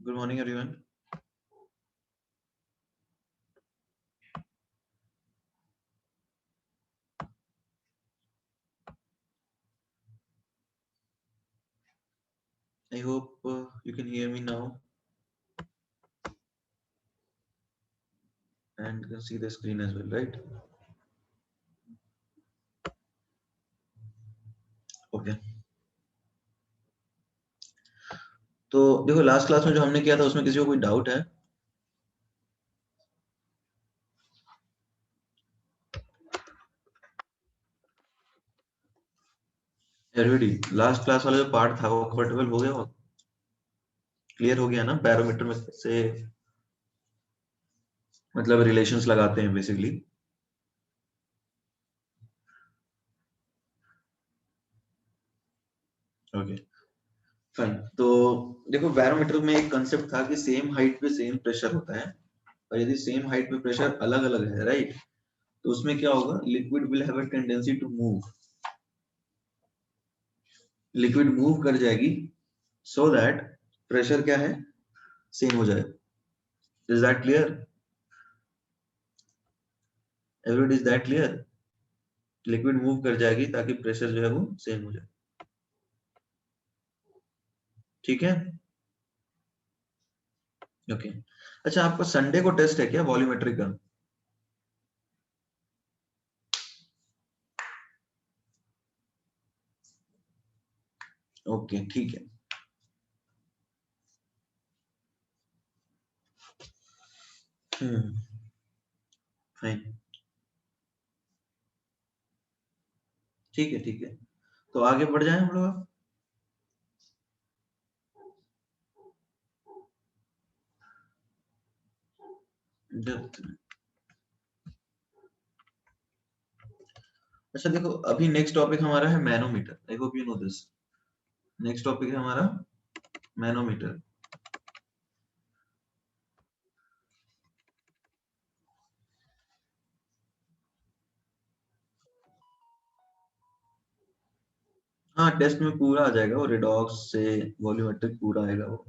Good morning, everyone. I hope you can hear me now and you can see the screen as well, right? Okay. तो देखो last class में जो हमने किया था उसमें किसी को कोई डाउट है? एवरीबॉडी लास्ट क्लास वाला जो पार्ट था वो कंफर्टेबल हो गया, वो क्लियर हो गया ना? बैरोमीटर में से मतलब रिलेशंस लगाते हैं बेसिकली। Okay fine. तो देखो बैरोमीटर में एक कंसेप्ट था कि सेम हाइट पे सेम प्रेशर होता है, और यदि सेम हाइट पे प्रेशर अलग अलग है, राइट, तो उसमें क्या होगा? Liquid will have a tendency to move. Liquid move कर जाएगी सो दैट प्रेशर क्या है? सेम हो जाए। Is that clear? Everybody, is that clear? Liquid move कर जाएगी ताकि प्रेशर जो है वो सेम हो जाए। ठीक है, ओके। अच्छा, आपका संडे को टेस्ट है क्या वॉल्यूमेट्री का? ओके ठीक है। फाइन, ठीक है ठीक है। तो आगे बढ़ जाए हम लोग। अच्छा देखो, अभी नेक्स्ट टॉपिक हमारा है manometer. I hope you know this. Next topic है हमारा मैनोमीटर। हाँ, टेस्ट में पूरा आ जाएगा वो, रिडॉक्स से वॉल्यूमेट्रिक पूरा आएगा वो।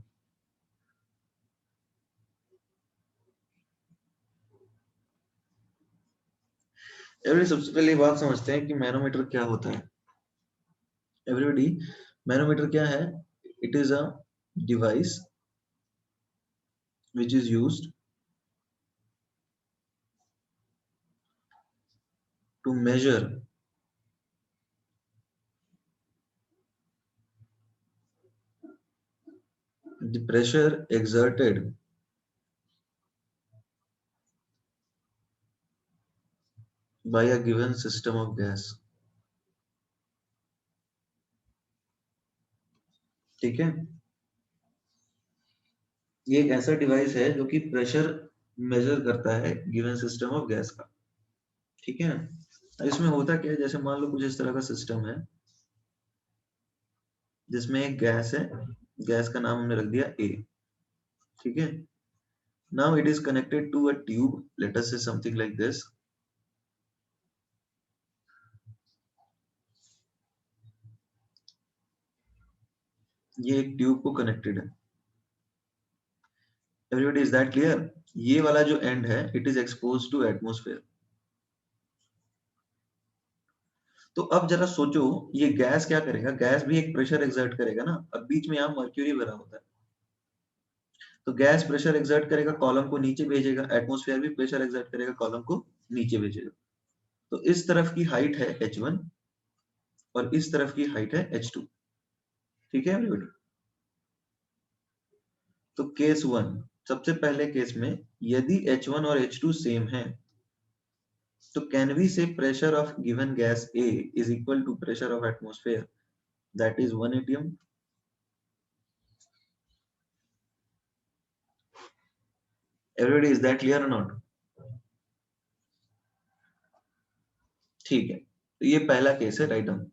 एवरीबॉडी, सबसे पहले ये बात समझते हैं कि मैनोमीटर क्या होता है। एवरीबॉडी, मैनोमीटर क्या है? It is a device which is used to measure the pressure exerted by a given system of gas। ठीक है, ये एक ऐसा डिवाइस है जो कि प्रेशर मेजर करता है गिवन सिस्टम ऑफ गैस का। ठीक है, इसमें होता क्या है, जैसे मान लो कुछ इस तरह का सिस्टम है जिसमें एक गैस है, गैस का नाम हमने रख दिया ए। ठीक है, now it is connected to a tube, let us say something like this. ये एक ट्यूब को कनेक्टेड है। Everybody, is that clear? ये वाला जो एंड है it is expose to atmosphere. तो अब जरा सोचो, ये गैस क्या करेगा? गैस भी एक प्रेशर एक्सर्ट करेगा ना। अब बीच में यहाँ मर्क्यूरी भरा होता है, तो गैस प्रेशर एक्सर्ट करेगा, कॉलम को नीचे भेजेगा। एटमॉस्फेयर भी प्रेशर एक्सर्ट करेगा, कॉलम को नीचे भेजेगा। तो इस तरफ की हाइट है h1 और इस तरफ की हाइट है h2। ठीक है एवरीबॉडी? तो केस वन, सबसे पहले केस में यदि h1 और h2 सेम है तो can we say pressure of given gas A is equal to pressure of atmosphere, that is 1 atm। Everybody, is that clear और नॉट? ठीक है, तो ये पहला केस है, write down.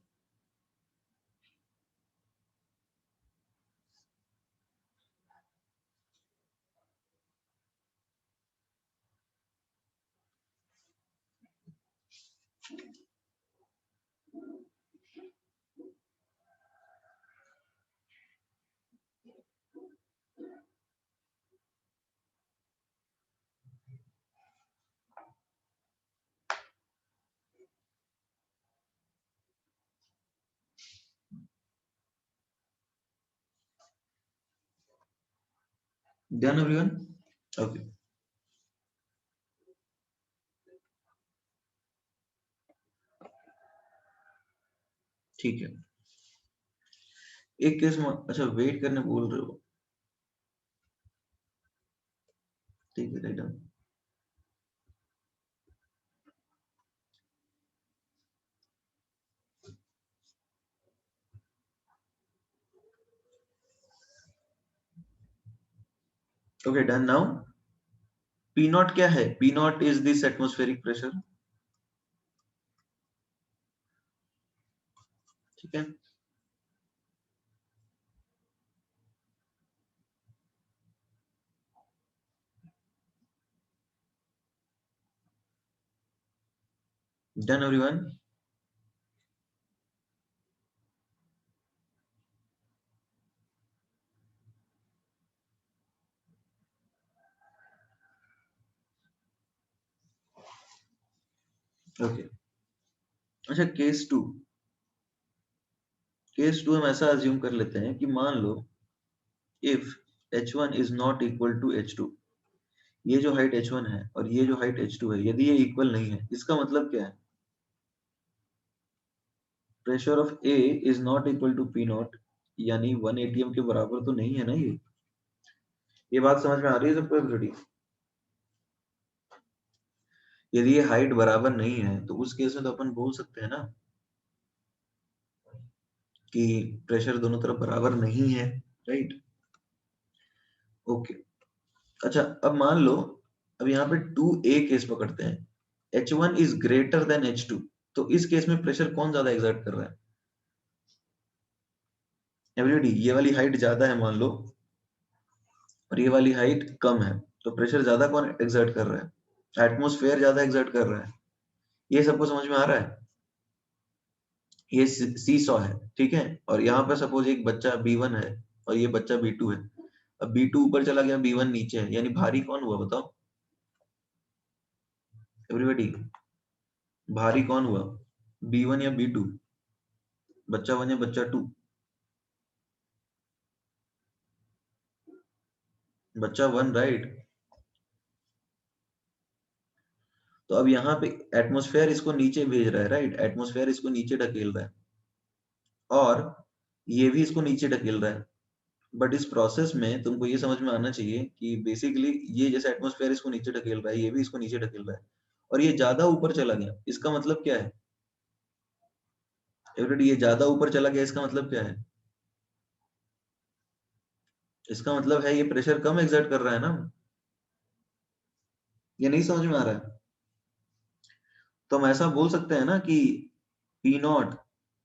Done everyone? Okay, ठीक है। एक केस में अच्छा वेट करने बोल रहे हो, ठीक है, right done. Okay done. Now P naught क्या है? P naught is this atmospheric pressure, ठीक है। Done everyone? ओके, अच्छा केस टू हम ऐसा अज्यूम कर लेते हैं कि मान लो if h1 is not equal to h2, ये जो हाइट h1 है और ये जो हाइट h2 है, यदि ये इक्वल नहीं है, इसका मतलब क्या है? Pressure of A is not equal to P naught, यानी 1 atm के बराबर तो नहीं है ना ये बात समझ में आ रही है सबको एवरीबॉडी? यदि ये हाइट बराबर नहीं है तो उस केस में तो अपन बोल सकते हैं ना कि प्रेशर दोनों तरफ बराबर नहीं है, राइट? ओके, अच्छा अब मान लो, अब यहाँ पे 2a केस पकड़ते हैं, h1 is greater then h2, तो इस केस में प्रेशर कौन ज्यादा एक्सर्ट कर रहा है? एवरीबॉडी, ये वाली हाइट ज्यादा है मान लो और ये वाली हाइट कम है, तो प्रेशर ज्यादा कौन एक्सर्ट कर रहा है? एटमॉस्फेयर ज्यादा एक्सर्ट कर रहा है। ये सबको समझ में आ रहा है? ये सी सॉ है, ठीक है। और यहाँ पे सपोज एक बच्चा B1 है और ये बच्चा B2 है। अब B2 ऊपर चला गया, B1 नीचे है, यानी भारी कौन हुआ बताओ एवरीबॉडी? भारी कौन हुआ, B1 या B2? बच्चा 1 या बच्चा 2? बच्चा 1, राइट। तो अब यहाँ पे एटमॉस्फेयर इसको नीचे भेज रहा है, राइट? एटमॉस्फेयर इसको नीचे ढकेल रहा है और ये भी इसको नीचे ढकेल रहा है। बट इस प्रोसेस में तुमको ये समझ में आना चाहिए कि बेसिकली ये जैसे एटमॉस्फेयर इसको नीचे ढकेल रहा है, ये भी इसको नीचे ढकेल रहा है और ये ज्यादा ऊपर चला गया। इसका मतलब क्या है एवरीबॉडी? ये ज्यादा ऊपर चला गया, इसका मतलब क्या है? इसका मतलब है ये प्रेशर कम एक्सर्ट कर रहा है ना। ये नहीं समझ में आ रहा है? तो हम ऐसा बोल सकते हैं ना कि P naught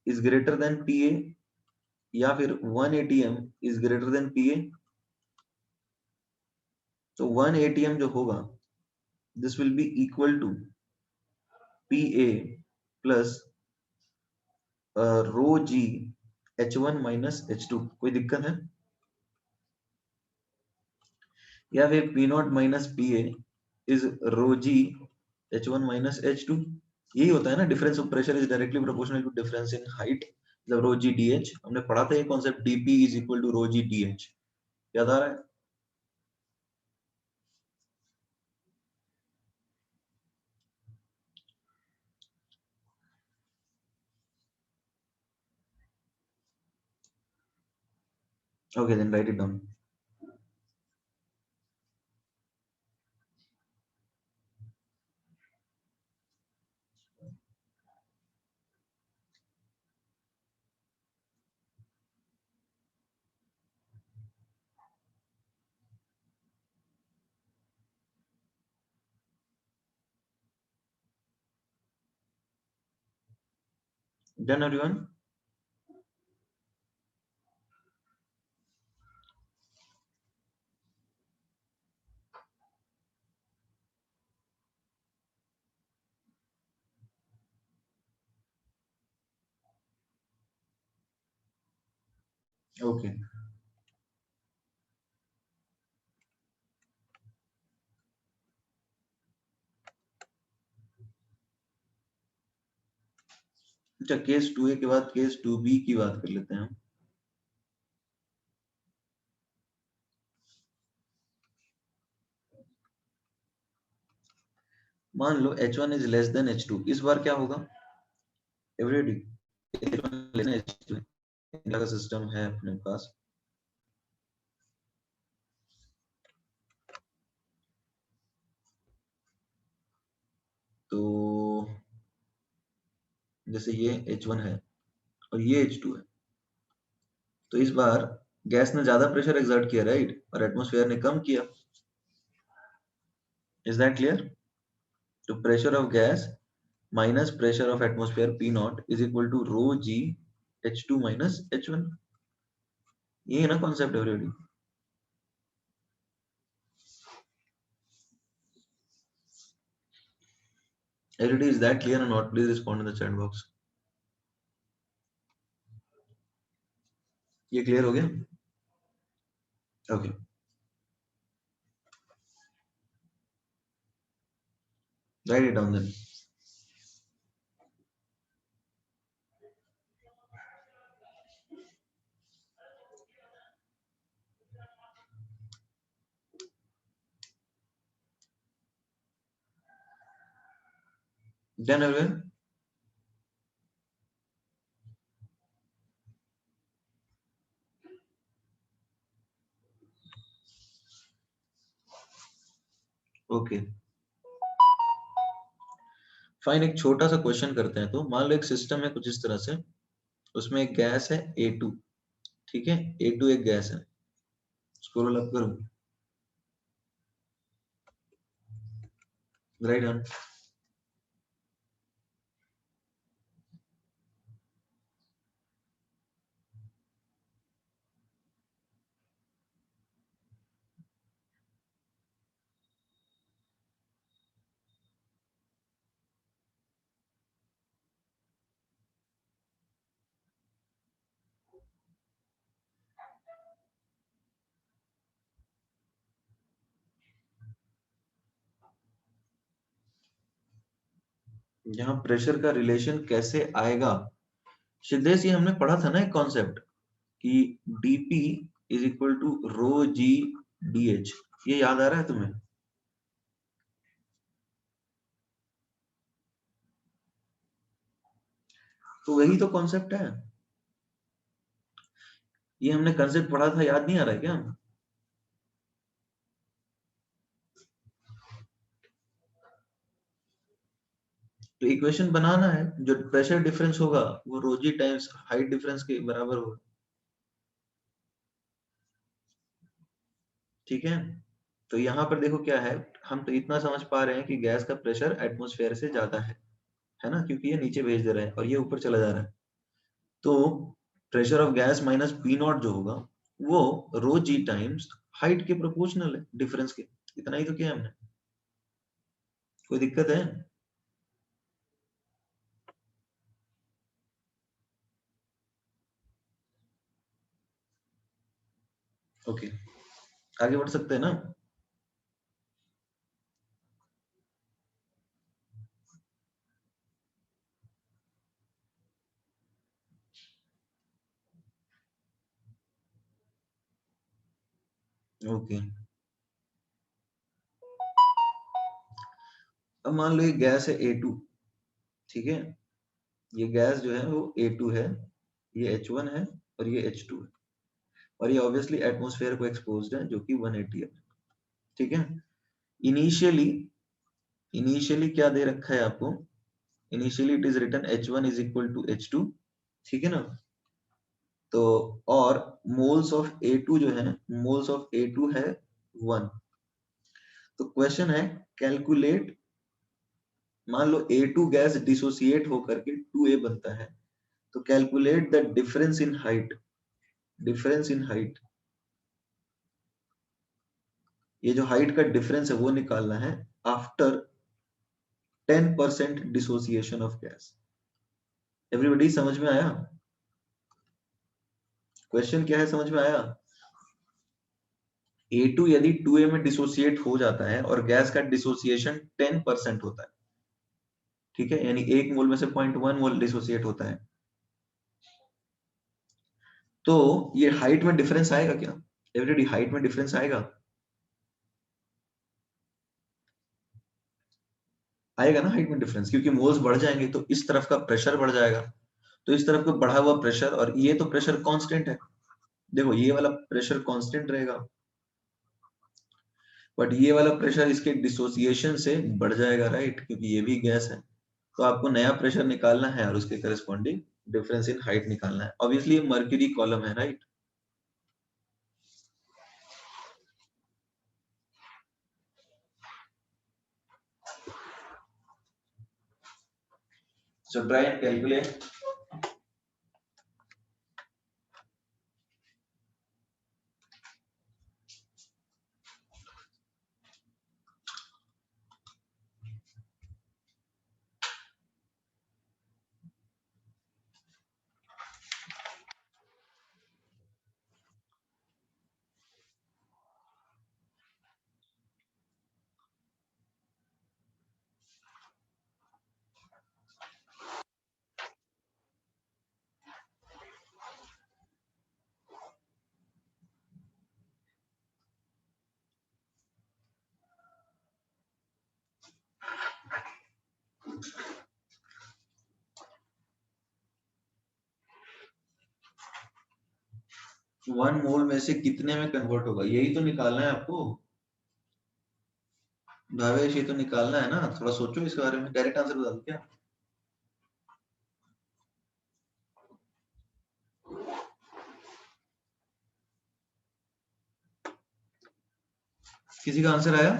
is greater than PA, या फिर 1 atm is greater than PA। तो 1 atm जो होगा, this will be equal to PA plus rho g H1 minus H2। कोई दिक्कत है? या फिर P naught minus PA is rho g H1 minus H2। यही होता है ना, difference of pressure is directly proportional to difference in height, मतलब रो जी डी एच। हमने पढ़ा था ये concept, dp is equal to rho g d h. याद आ रहा है? Okay then write it down. Done everyone? Okay, अच्छा केस 2a के बाद केस 2b की बात कर लेते हैं हम। मान लो H1 is less than H2, इस बार क्या होगा everybody? H1 less than H2 का सिस्टम है अपने पास। तो जैसे ये H1 है और ये H2 है, तो इस बार गैस ने ज्यादा प्रेशर एक्सर्ट किया, राइट, और एटमॉस्फेयर ने कम किया। Is that clear? तो pressure of gas minus pressure of atmosphere P naught is equal to rho G H2 minus H1। ये है ना concept everybody? Everybody, is that clear or not? Please respond in the chat box. ये clear हो गया? Okay, write it down then. Done everyone? Okay fine, एक छोटा सा question करते हैं। तो मान लो एक सिस्टम है कुछ इस तरह से, उसमें एक गैस है A2, ठीक है, A2 एक गैस है। स्क्रॉल अप करूं, राइट डन। यहाँ प्रेशर का रिलेशन कैसे आएगा? सिद्धेश, ये हमने पढ़ा था ना एक कॉन्सेप्ट कि dp is equal to rho g dh, ये याद आ रहा है तुम्हें? तो वही तो कॉन्सेप्ट है, ये हमने कॉन्सेप्ट पढ़ा था, याद नहीं आ रहा है क्या? तो इक्वेशन बनाना है, जो प्रेशर डिफरेंस होगा वो रोजी टाइम्स हाइट डिफरेंस के बराबर होगा, ठीक है। तो यहाँ पर देखो क्या है, हम तो इतना समझ पा रहे हैं कि गैस का प्रेशर एटमॉस्फेयर से ज्यादा है ना, क्योंकि ये नीचे भेज दे रहा है और ये ऊपर चला जा रहा है। तो pressure of gas minus P not जो होगा वो रो जी टाइम्स हाइट के प्रोपोर्शनल है, डिफरेंस के। इतना ही तो किया हमने, कोई दिक्कत है? ओके, आगे बढ़ सकते हैं ना? ओके, अब मान लो ये गैस है A2, ठीक है, ये गैस जो है वो A2 है, ये H1 है और ये H2 है, और ये ऑब्वियसली एटमॉस्फेयर को एक्सपोज्ड है जो कि 180 है, ठीक है। इनिशियली इनिशियली क्या दे रखा है आपको? Initially it is written H1 is equal to H2, ठीक है ना। तो और मोल्स ऑफ A2 जो है, मोल्स ऑफ A2 है 1। तो क्वेश्चन है कैलकुलेट, मान लो A2 गैस डिसोसिएट होकर के 2A बनता है, तो calculate the difference in height, difference in height, ये जो हाइट का डिफरेंस है वो निकालना है after 10% dissociation of gas. Everybody समझ में आया? क्वेश्चन क्या है, समझ में आया? A2 यदि 2A में डिसोसिएट हो जाता है और गैस का डिसोसिएशन 10% होता है, ठीक है, यानी एक मोल में से 0.1 मोल डिसोसिएट होता है, तो ये हाइट में डिफरेंस आएगा क्या? एवरीबॉडी, हाइट में डिफरेंस आएगा? आएगा ना हाइट में डिफरेंस, क्योंकि मोल्स बढ़ जाएंगे तो इस तरफ का प्रेशर बढ़ जाएगा, तो इस तरफ का बढ़ा हुआ प्रेशर, और ये तो प्रेशर कांस्टेंट है, देखो ये वाला प्रेशर कांस्टेंट रहेगा, बट ये वाला प्रेशर इसके डिसोसिएशन से बढ़ जाएगा, राइट, क्योंकि ये भी गैस है। तो आपको नया प्रेशर निकालना है और उसके करस्पॉन्डिंग डिफरेंस इन हाइट निकालना है। ऑब्वियसली ये मर्क्यूरी कॉलम है, right. So try and calculate. One mole में से कितने में कन्वर्ट होगा, यही तो निकालना है आपको भावेश, ये तो निकालना है ना, थोड़ा सोचो इसके बारे में, डायरेक्ट आंसर बता दो क्या। किसी का आंसर आया?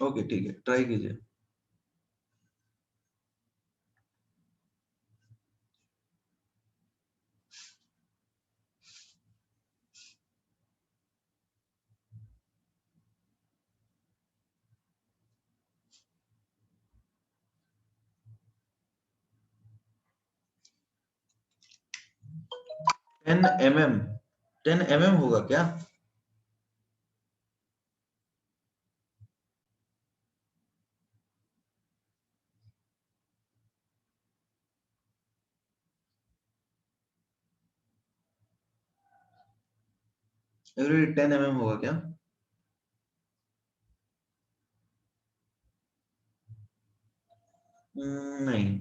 ओके ठीक है, ट्राई कीजिए। टेन एम एम, 10 mm होगा क्या? एवरी 10 mm होगा क्या? नहीं,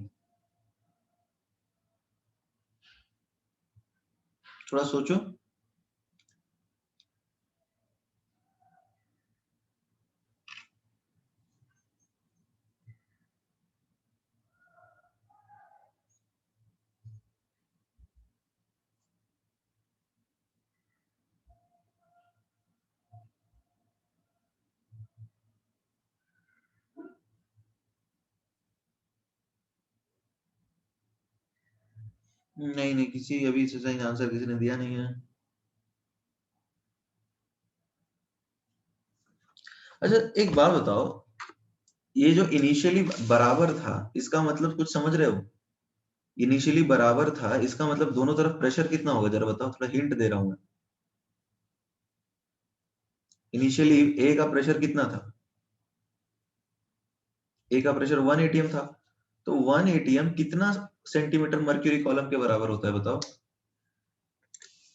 थोड़ा सोचो। नहीं नहीं, किसी अभी से सही आंसर किसी ने दिया नहीं है। अच्छा एक बात बताओ, ये जो इनिशियली बराबर था इसका मतलब कुछ समझ रहे हो? इनिशियली बराबर था इसका मतलब दोनों तरफ प्रेशर कितना होगा, जरा बताओ, थोड़ा हिंट दे रहा हूं मैं। इनिशियली ए का प्रेशर कितना था? ए का प्रेशर 1 atm था, तो 1 atm कितना सेंटीमीटर मर्क्यूरी कॉलम के बराबर होता है बताओ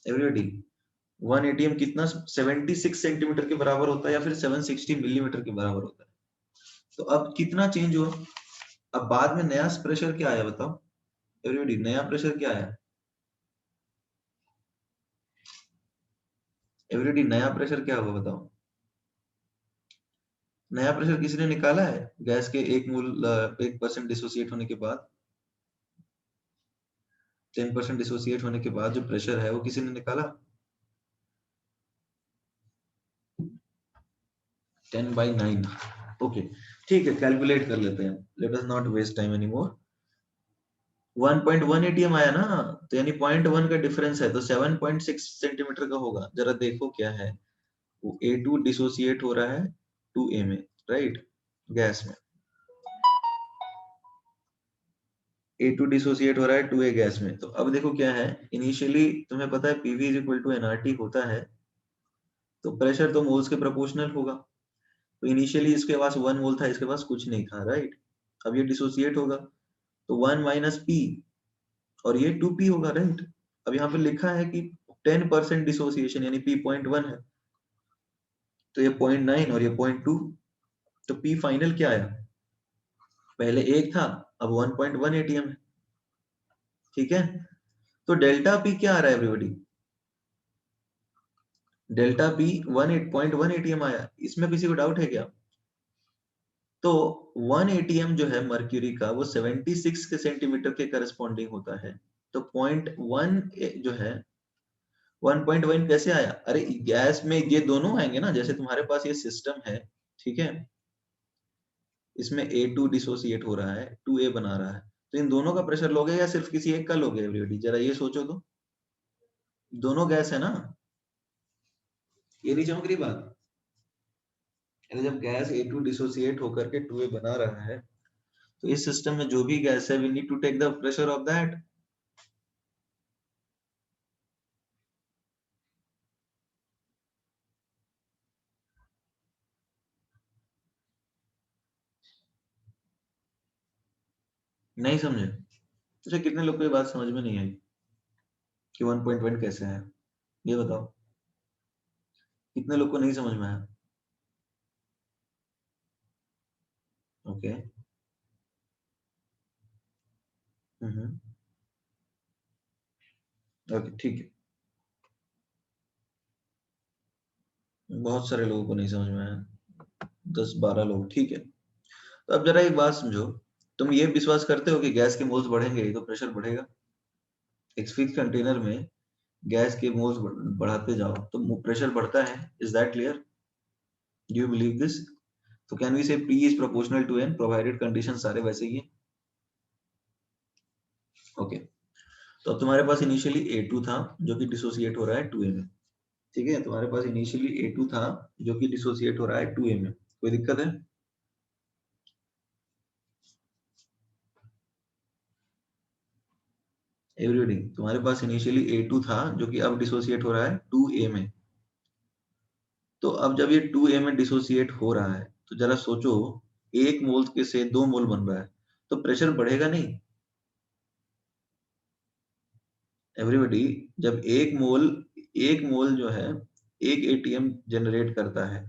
एवरीबॉडी? 1 atm कितना 76 सेंटीमीटर के बराबर होता है या फिर 760 मिलीमीटर के बराबर होता है? तो अब कितना चेंज हुआ? अब बाद में नया प्रेशर क्या आया बताओ एवरीबॉडी, नया प्रेशर क्या आया एवरीबॉडी, नया प्रेशर क्या हुआ बताओ? नया प्रेशर किसी ने निकाला है गैस के 1% डिसोसिएट होने के बाद, 10% डिसोसिएट होने के बाद जो प्रेशर है वो किसी ने निकाला? 10/9। ओके ठीक है, कैलकुलेट कर लेते हैं, let us not waste time any more. 1.1 atm आया ना, तो यानी 0.1 का डिफरेंस है, तो 7.6 सेंटीमीटर का होगा। जरा देखो क्या है, वो A2 डिसोसिएट हो रहा है 2A में, राइट, गैस में। A2 डिसोसिएट हो रहा है 2A गैस में। तो अब देखो क्या है, इनिशियली तुम्हें पता है PV is equal to nRT होता है, तो प्रेशर तो मोल्स के प्रोपोर्शनल होगा। तो इनिशियली इसके पास 1 मोल था, इसके पास कुछ नहीं था, राइट। अब ये डिसोसिएट होगा तो 1 - P, और ये 2P होगा, राइट। अब यहाँ पे लिखा है कि 10% डिसोसिएशन यानी P.1 है, तो ये 0.9 और ये 0.2, तो P फाइनल क्या आया, पहले 1 था अब 1.1 ATM है, ठीक है। तो डेल्टा P क्या आ रहा है एवरीबॉडी, डेल्टा P 1.1 ATM आया, इसमें किसी को डाउट है क्या? तो 1 ATM जो है मर्क्यूरी का वो 76 के सेंटीमीटर के करस्पॉन्डिंग होता है, तो 0.1 जो है 1.1 कैसे आया? अरे गैस में ये दोनों आएंगे ना, जैसे तुम्हारे पास ये सिस्टम है, ठीक है, इसमें A2 डिसोसिएट हो रहा है, 2A बना रहा है, तो इन दोनों का प्रेशर लोगे या सिर्फ किसी एक का लोगे एवरीबॉडी, जरा ये सोचो तो, दोनों गैस है ना, ये नहीं चमक रही बात? यानी जब गैस A2 डिसोसिएट होकर के 2A बना रहा है, तो इस सिस्टम में जो भी गैस है we need to take the pressure of that. नहीं समझे? अच्छा, कितने लोग को ये बात समझ में नहीं आई कि 1.1 कैसे है, ये बताओ, कितने लोग को नहीं समझ में आया? ओके, ओके, ठीक है, बहुत सारे लोगों को नहीं समझ में आया, 10-12 लोग, ठीक है। तो अब जरा एक बात समझो, तुम ये विश्वास करते हो कि गैस के मोल्स बढ़ेंगे तो प्रेशर बढ़ेगा? एक फिक्स कंटेनर में गैस के मोल्स बढ़ाते जाओ तो प्रेशर बढ़ता है, is that clear? Do you believe this? तो can we say P is proportional to N provided condition सारे वैसे ही है, ओके। तो अब तुम्हारे पास इनिशियली A2 था जो कि डिसोसिएट हो रहा है 2A में, ठीक है, तुम्हारे पास इनिशियली A2 था जो कि डिसोसिएट हो रहा है 2A में, कोई दिक्कत है? एवरीबॉडी, तुम्हारे पास इनिशियली A2 था जो कि अब डिसोसिएट हो रहा है 2A में, तो अब जब ये 2A में डिसोसिएट हो रहा है तो जरा सोचो, एक मोल के से 2 मोल बन रहा है, तो प्रेशर बढ़ेगा नहीं? एवरीबॉडी, जब एक मोल जो है 1 ATM जनरेट करता है,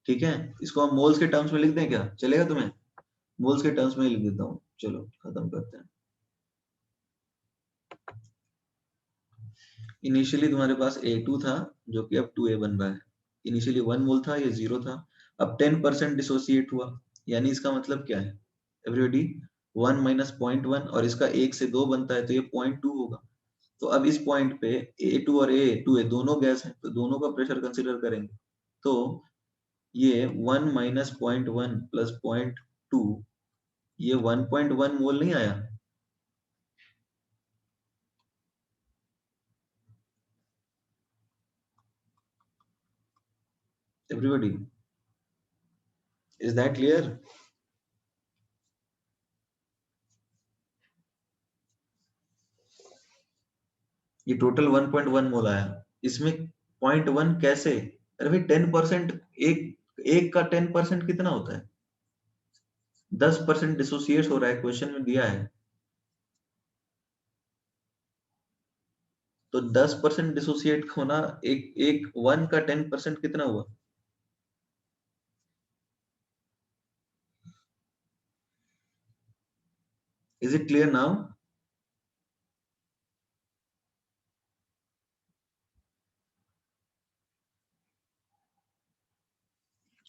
ठीक है, इसको हम मोल्स के टर्म्स में लिख दें क्या, चलेगा तुम्हें? मोल्स के टर्म्स में ही लिख देता हूँ, चलो खत्म करते हैं। इनिशियली तुम्हारे पास A2 था जो कि अब 2A बन रहा है, इनिशियली 1 मोल था, ये 0 था, अब 10% डिसोसिएट हुआ, यानी इसका मतलब क्या है एवरीबॉडी, 1 माइनस 0.1 और इसका 1 से 2 बनता है तो ये 0.2 होगा। तो अब इस पॉइंट पे A2 और A2A दोनों गैस हैं तो दोनों का प्रेशर कंसीडर करेंगे, तो ये 1 माइनस 0.1 प्लस 0.2, ये 1.1 मोल नहीं आया एवरीबॉडी, इज दैट क्लियर? ये टोटल 1.1 मोल आया, इसमें 0.1 कैसे? अरे भाई 10%, एक एक का 10% कितना होता है? 10% डिसोसिएट हो रहा है, क्वेश्चन में दिया है, तो 10% डिसोसिएट होना, एक एक 1 का 10% कितना हुआ? Is it clear now?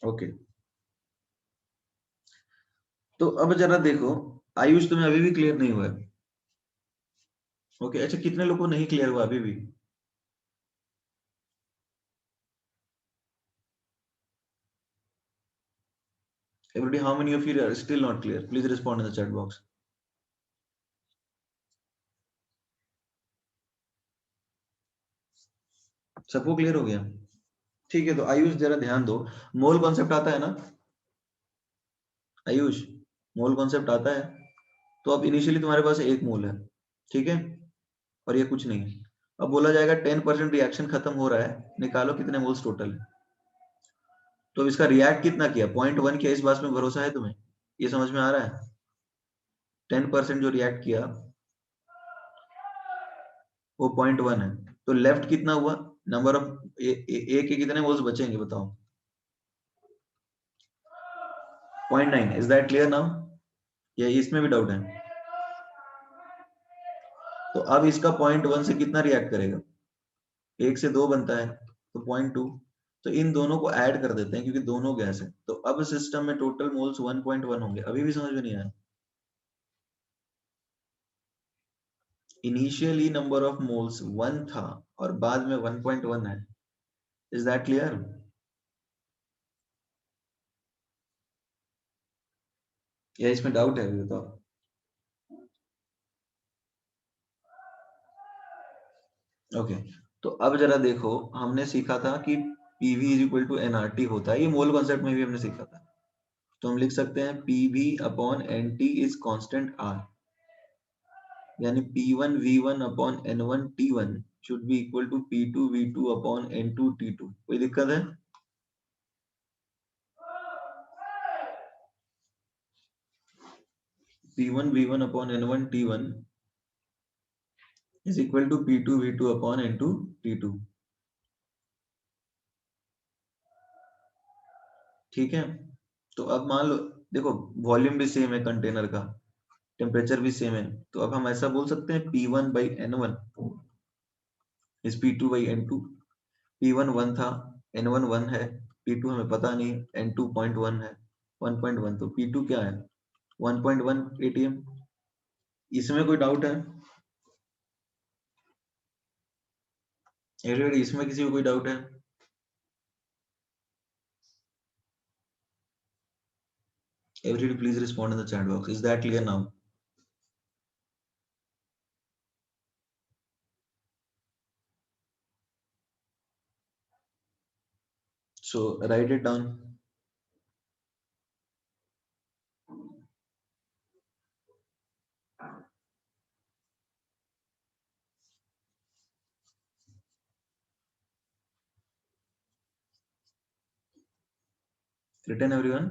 Okay, तो अब जरा देखो, आयुष तुम्हें अभी भी क्लियर नहीं हुआ है? ओके, अच्छा, कितने लोगों को नहीं क्लियर हुआ अभी भी? Everybody, how many of you are still not clear? Please respond in the chat box. सबको क्लियर हो गया? ठीक है, तो आयुष जरा ध्यान दो, मोल कॉन्सेप्ट आता है ना आयुष? मोल कॉन्सेप्ट आता है? तो अब इनिशियली तुम्हारे पास एक मोल है, ठीक है, और ये कुछ नहीं है, अब बोला जाएगा 10% रिएक्शन खत्म हो रहा है, निकालो कितने मोल्स टोटल है, तो इसका रिएक्ट कितना किया, 0.1 किया, इस बात में भरोसा है तुम्हें? ये समझ में आ रहा है? 10% जो रिएक्ट किया, वो 0.1 है, तो लेफ्ट कितना हुआ, नंबर ऑफ ए के कितने मोल्स बचेंगे बताओ? 0.9। Is that clear now? या इसमें भी डाउट है? तो अब इसका 0.1 से कितना रिएक्ट करेगा? 1 से 2 बनता है, तो 0.2। तो इन दोनों को ऐड कर देते हैं क्योंकि दोनों गैस है, तो अब सिस्टम में टोटल मोल्स 1.1 होंगे। अभी भी समझ में नहीं आया? इनिशियली नंबर ऑफ मोल्स 1 था और बाद में 1.1 है। Is that clear? या इसमें डाउट है अभी बताओ? ओके, तो अब जरा देखो, हमने सीखा था कि PV is equal to NRT होता है, ये मोल कॉन्सेप्ट में भी हमने सीखा था। तो हम लिख सकते हैं PV upon NT is constant R, यानी P1 V1 upon N1 T1 should be equal to P2 V2 upon N2 T2। कोई दिक्कत है? P1 V1 upon N1 T1 is equal to P2 V2 upon N2 T2। ठीक है, तो अब मान लो, देखो वॉल्यूम भी सेम है कंटेनर का, टेम्परेचर भी सेम है, तो अब हम ऐसा बोल सकते हैं P1 by N1 is P2 by N2। P1 1 था, N1 1 है, P2 हमें पता नहीं, N2 0.1 है, 1.1, तो P2 क्या है? 1.1 atm। इसमें कोई डाउट है? एवरीबॉडी, इसमें किसी को कोई डाउट है? Everybody please respond in the chat box. Is that clear now? So right it down. written everyone?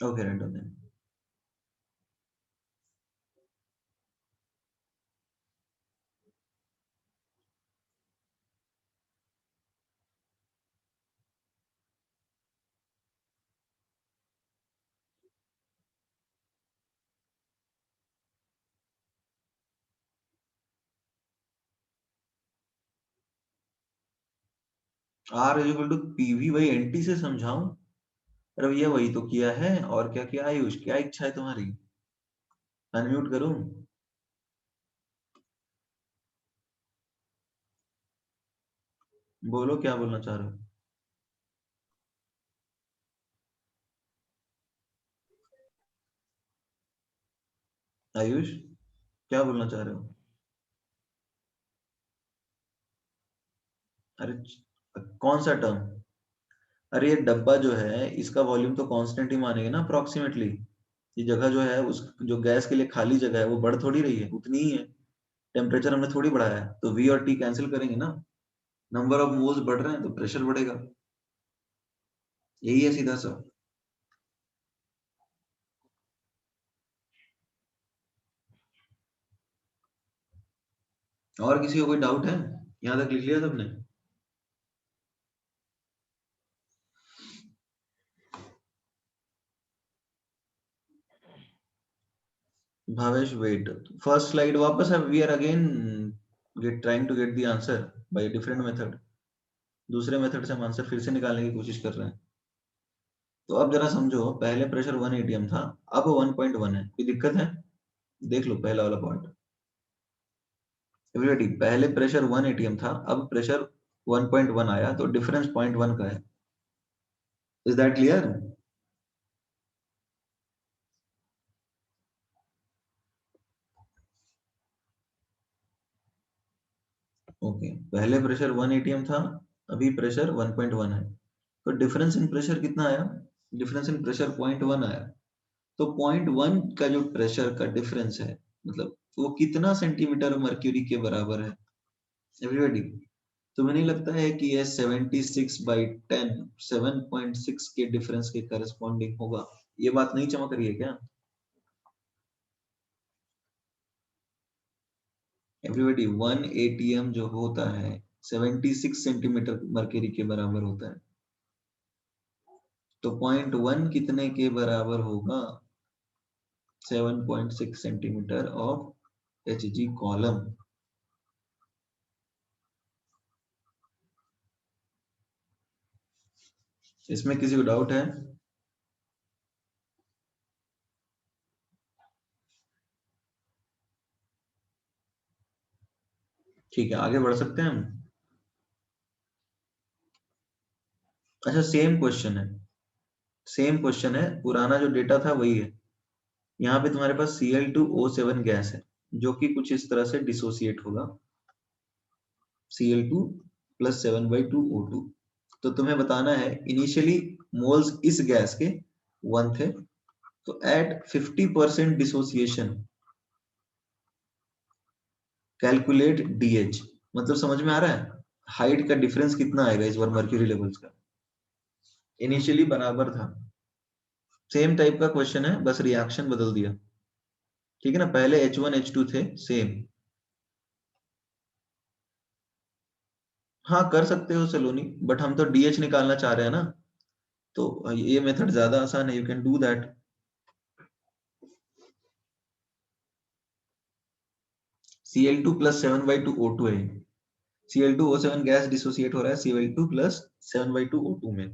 Okay, right on then. R is equal to PV by NT से समझाऊं? अरे भैया वही तो किया है, और क्या किया आयुष? क्या इच्छा है तुम्हारी? अनम्यूट करूं? बोलो क्या बोलना चाह रहे हो? आयुष, क्या बोलना चाह रहे हो? अरे कौन सा टर्म? अरे ये डब्बा जो है इसका वॉल्यूम तो कांस्टेंट ही मानेंगे ना अप्रोक्सीमेटली। ये जगह जो है, उस जो गैस के लिए खाली जगह है वो बढ़ थोड़ी रही है, उतनी ही है। टेम्परेचर हमने थोड़ी बढ़ाया है, तो V और T कैंसिल करेंगे ना। नंबर ऑफ मोल्स बढ़ रहे हैं तो प्रेशर बढ़ेगा, यही है सीधा सा। और किसी को कोई डाउट है? यहाँ तक लिख लिया सबने? भावेश वेट, फर्स्ट स्लाइड वापस है। We are again get trying to get the answer by different method. दूसरे मेथड से हम आंसर फिर से निकालने की कोशिश कर रहे हैं। तो अब जरा समझो, पहले प्रेशर 1 atm था, अब 1.1 है। कोई दिक्कत है? देख लो पहला वाला पॉइंट। एवरीबॉडी, पहले प्रेशर 1 atm था, अब प्रेशर 1.1 आया, तो डिफरेंस 0.1 का है। Is that clear? ओके, पहले प्रेशर 1 atm था, अभी प्रेशर 1.1 है, तो डिफरेंस इन प्रेशर कितना आया? डिफरेंस इन प्रेशर 0.1 आया। तो 0.1 का जो प्रेशर का डिफरेंस है, मतलब वो कितना सेंटीमीटर मर्क्यूरी के बराबर है? एवरीबॉडी, तुम्हें नहीं लगता है कि ये 76 by 10 7.6 के डिफरेंस के करस्पॉन्डिंग होगा? ये बात नहीं चमक रही है क्या? एवरीबॉडी 1 एटीएम जो होता है 76 सेंटीमीटर मर्क्यूरी के बराबर होता है, तो 0.1 कितने के बराबर होगा? 7.6 सेंटीमीटर ऑफ Hg कॉलम। इसमें किसी को डाउट है? ठीक है, आगे बढ़ सकते हैं हम। अच्छा, सेम क्वेश्चन है, सेम क्वेश्चन है, पुराना जो डेटा था वही है। यहाँ पे तुम्हारे पास Cl2O7 गैस है जो कि कुछ इस तरह से डिसोसिएट होगा, Cl2 प्लस 7/2O2। तो तुम्हें बताना है इनिशियली मोल्स इस गैस के 1 थे, तो एट 50% डिसोसिएशन कैलकुलेट डीएच। मतलब समझ में आ रहा है हाइट का डिफरेंस कितना आएगा इस बार मर्क्यूरी लेवल्स का? इनिशियली बराबर था। सेम टाइप का क्वेश्चन है, बस रिएक्शन बदल दिया। ठीक है ना, पहले H1 H2 थे सेम। हाँ कर सकते हो सलोनी, बट हम तो डीएच निकालना चाह रहे हैं ना, तो ये मेथड ज्यादा आसान है, you can do that. Cl2 plus 7/2O2 है, Cl2O7 गैस डिसोसिएट हो रहा है Cl2 प्लस 7/2O2 में।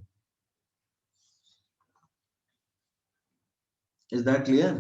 Is that clear?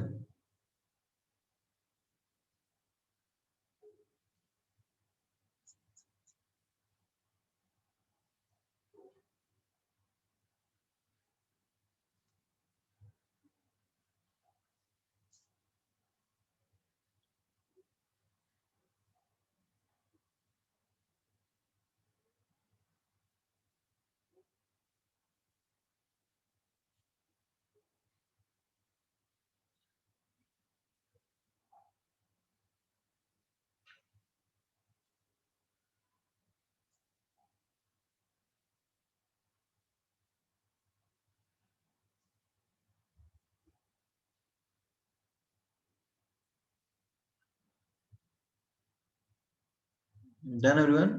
Done everyone?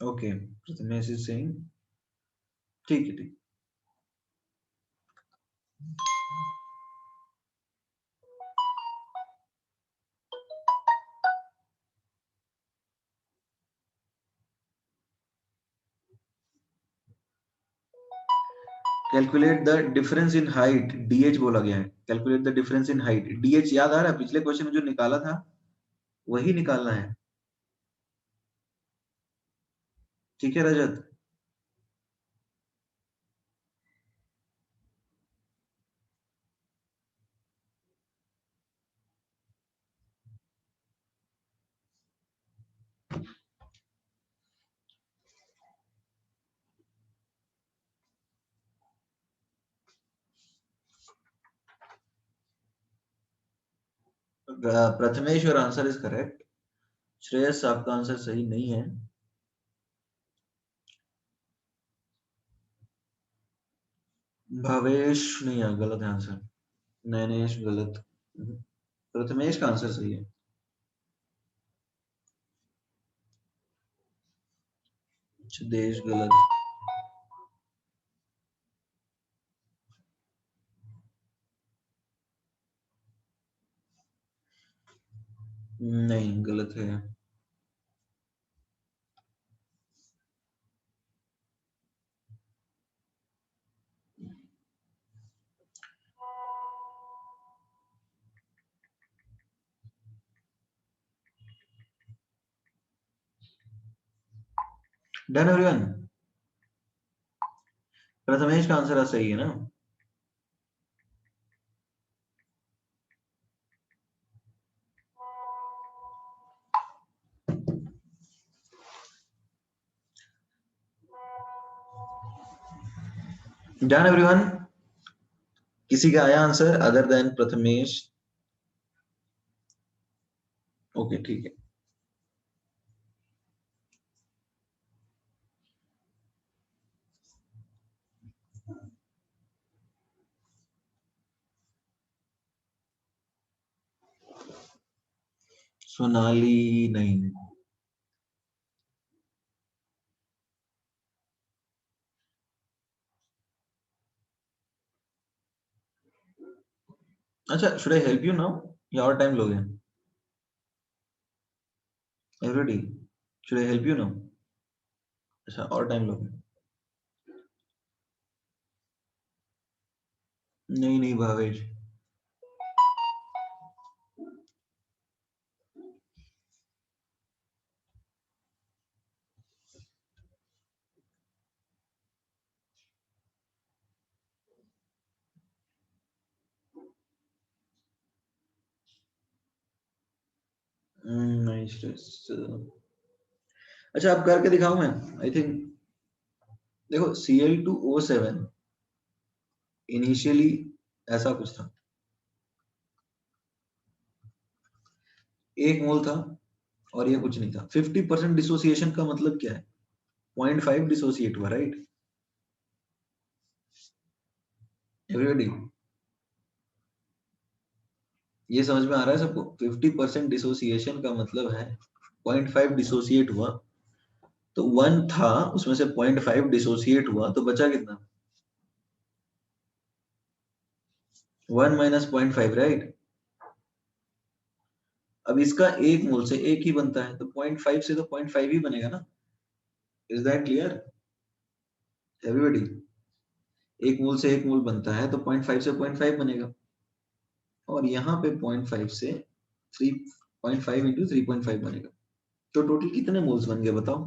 Okay, Prathamesh is saying ठीक है, ठीक। Calculate the difference in height, DH बोला गया है। Calculate the difference in height, DH याद आ रहा है पिछले क्वेश्चन में जो निकाला था वही निकालना है। ठीक है Rajat? Prathamesh your answer is correct. Shreyas आपका आंसर सही नहीं है। भावेश नहीं है, गलत है आंसर। नैनेश गलत। प्रथमेश का आंसर सही है। देश गलत। नहीं, गलत है। Done everyone? प्रथमेश का आंसर सही है ना? Done everyone? किसी का आया answer other than Prathamesh? Okay ठीक है। सोनाली नहीं। अच्छा, should I help you now या और टाइम लोगे? Every day, should I help you now? अच्छा, और टाइम लोगे? नहीं नहीं भावेश। नहीं स्ट्रेस। अच्छा, अब करके दिखाऊं मैं? आई थिंक, देखो Cl2O7 इनिशियली ऐसा कुछ था, 1 मोल था और ये कुछ नहीं था। 50% डिसोसिएशन का मतलब क्या है? 0.5 डिसोसिएट हुआ, राइट? एवरीबॉडी, ये समझ में आ रहा है सबको? 50% डिसोसिएशन का मतलब है 0.5 डिसोसिएट हुआ। तो 1 था, उसमें से 0.5 डिसोसिएट हुआ, तो बचा कितना? 1 माइनस 0.5, राइट? अब इसका 1 मोल से 1 ही बनता है, तो 0.5 से तो 0.5 ही बनेगा ना। Is that clear everybody? 1 मोल से 1 मोल बनता है, तो 0.5 से 0.5 बनेगा। और यहाँ पे 0.5 से 3.5 इंटू 3.5 बनेगा। तो टोटल कितने मोल्स बन गए बताओ?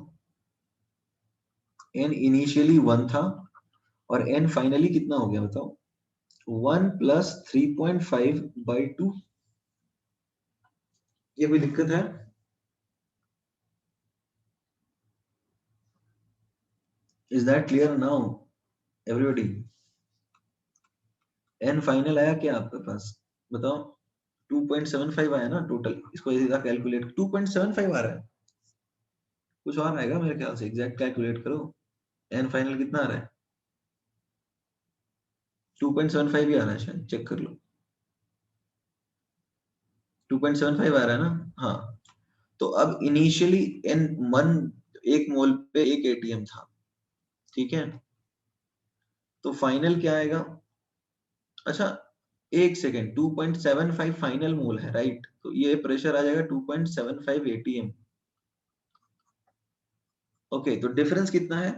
n इनिशियली 1 था और n फाइनली कितना हो गया बताओ? 1 प्लस 3.5/2। ये कोई दिक्कत है? Is that clear now everybody? n final आया क्या आपके पास? बताओ। 2.75 आया ना टोटल। इसको सीधा कैलकुलेट, 2.75 आ रहा है। कुछ और आएगा मेरे ख्याल से, एग्जैक्ट कैलकुलेट करो। n फाइनल कितना आ रहा है? 2.75 ही आ रहा है शायद, चेक कर लो। 2.75 आ रहा है ना? हाँ। तो अब इनिशियली एन मन 1 मोल पे 1 ATM था, ठीक है? तो फाइनल क्या आएगा? अच्छा, 1 सेकेंड, 2.75 फाइनल मोल है, राइट? तो ये प्रेशर आ जाएगा 2.75 ATM। ओके, तो डिफरेंस कितना है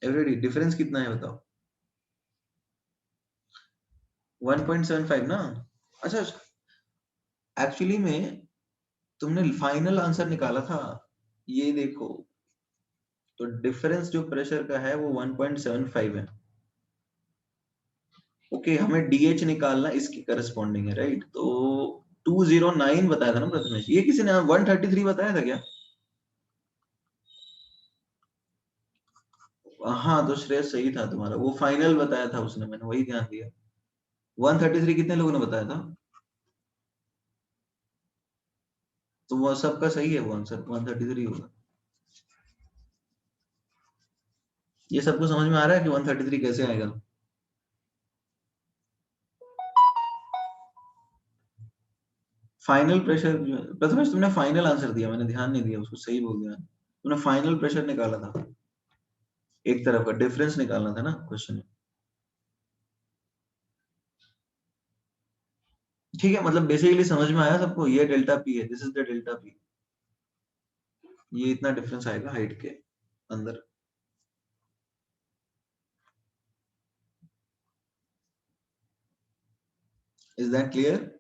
एवरीबॉडी? डिफरेंस कितना है बताओ? 1.75 ना? अच्छा, एक्चुअली में तुमने फाइनल आंसर निकाला था, ये देखो। तो डिफरेंस जो प्रेशर का है वो 1.75 है। ओके, हमें डीएच निकालना इसकी करस्पॉन्डिंग है, राइट? तो 209 बताया था ना प्रथमेश? ये किसी ने 133 बताया था क्या? हाँ, तो श्रेयस सही था तुम्हारा, वो फाइनल बताया था उसने, मैंने वही ध्यान दिया। 133 कितने लोगों ने बताया था? तो वो सबका सही है, वो आंसर 133 होगा। ये सबको समझ में आ रहा है कि 133 कैसे आएगा? फाइनल प्रेशर, प्रथमेश तुमने फाइनल आंसर दिया, मैंने ध्यान नहीं दिया उसको, सही बोल दिया तुमने। फाइनल प्रेशर निकाला था, एक तरफ का डिफरेंस निकालना था ना क्वेश्चन में। ठीक है, मतलब बेसिकली समझ में आया सबको? ये डेल्टा पी है, this is the delta P. ये इतना डिफरेंस आएगा हाइट के अंदर। Is that clear?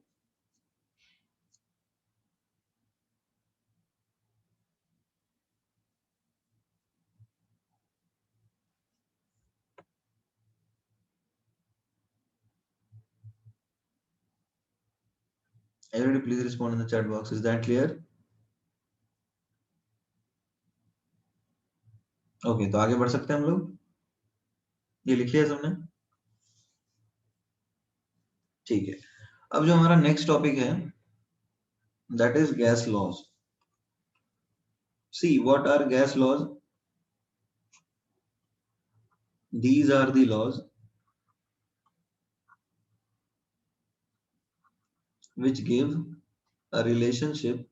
Everybody please respond in the chat box. Is that clear? Okay, तो आगे बढ़ सकते हैं हम लोग। ये लिख लिया तुमने? ठीक है। अब जो हमारा नेक्स्ट टॉपिक है, that is gas laws. See what are gas laws? These are the laws which give a relationship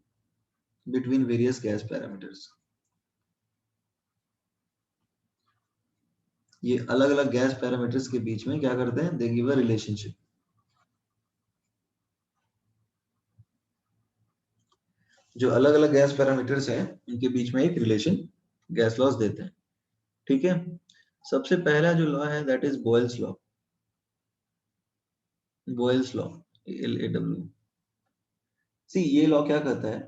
between various gas parameters. ये अलग अलग गैस पैरामीटर्स के बीच में क्या करते हैं, दे गिव अ रिलेशनशिप। जो अलग अलग गैस पैरामीटर्स हैं उनके बीच में एक रिलेशन गैस लॉज देते हैं। ठीक है, सबसे पहला जो लॉ है that is Boyle's law. Boyle's law, LAW। See ये लॉ क्या कहता है,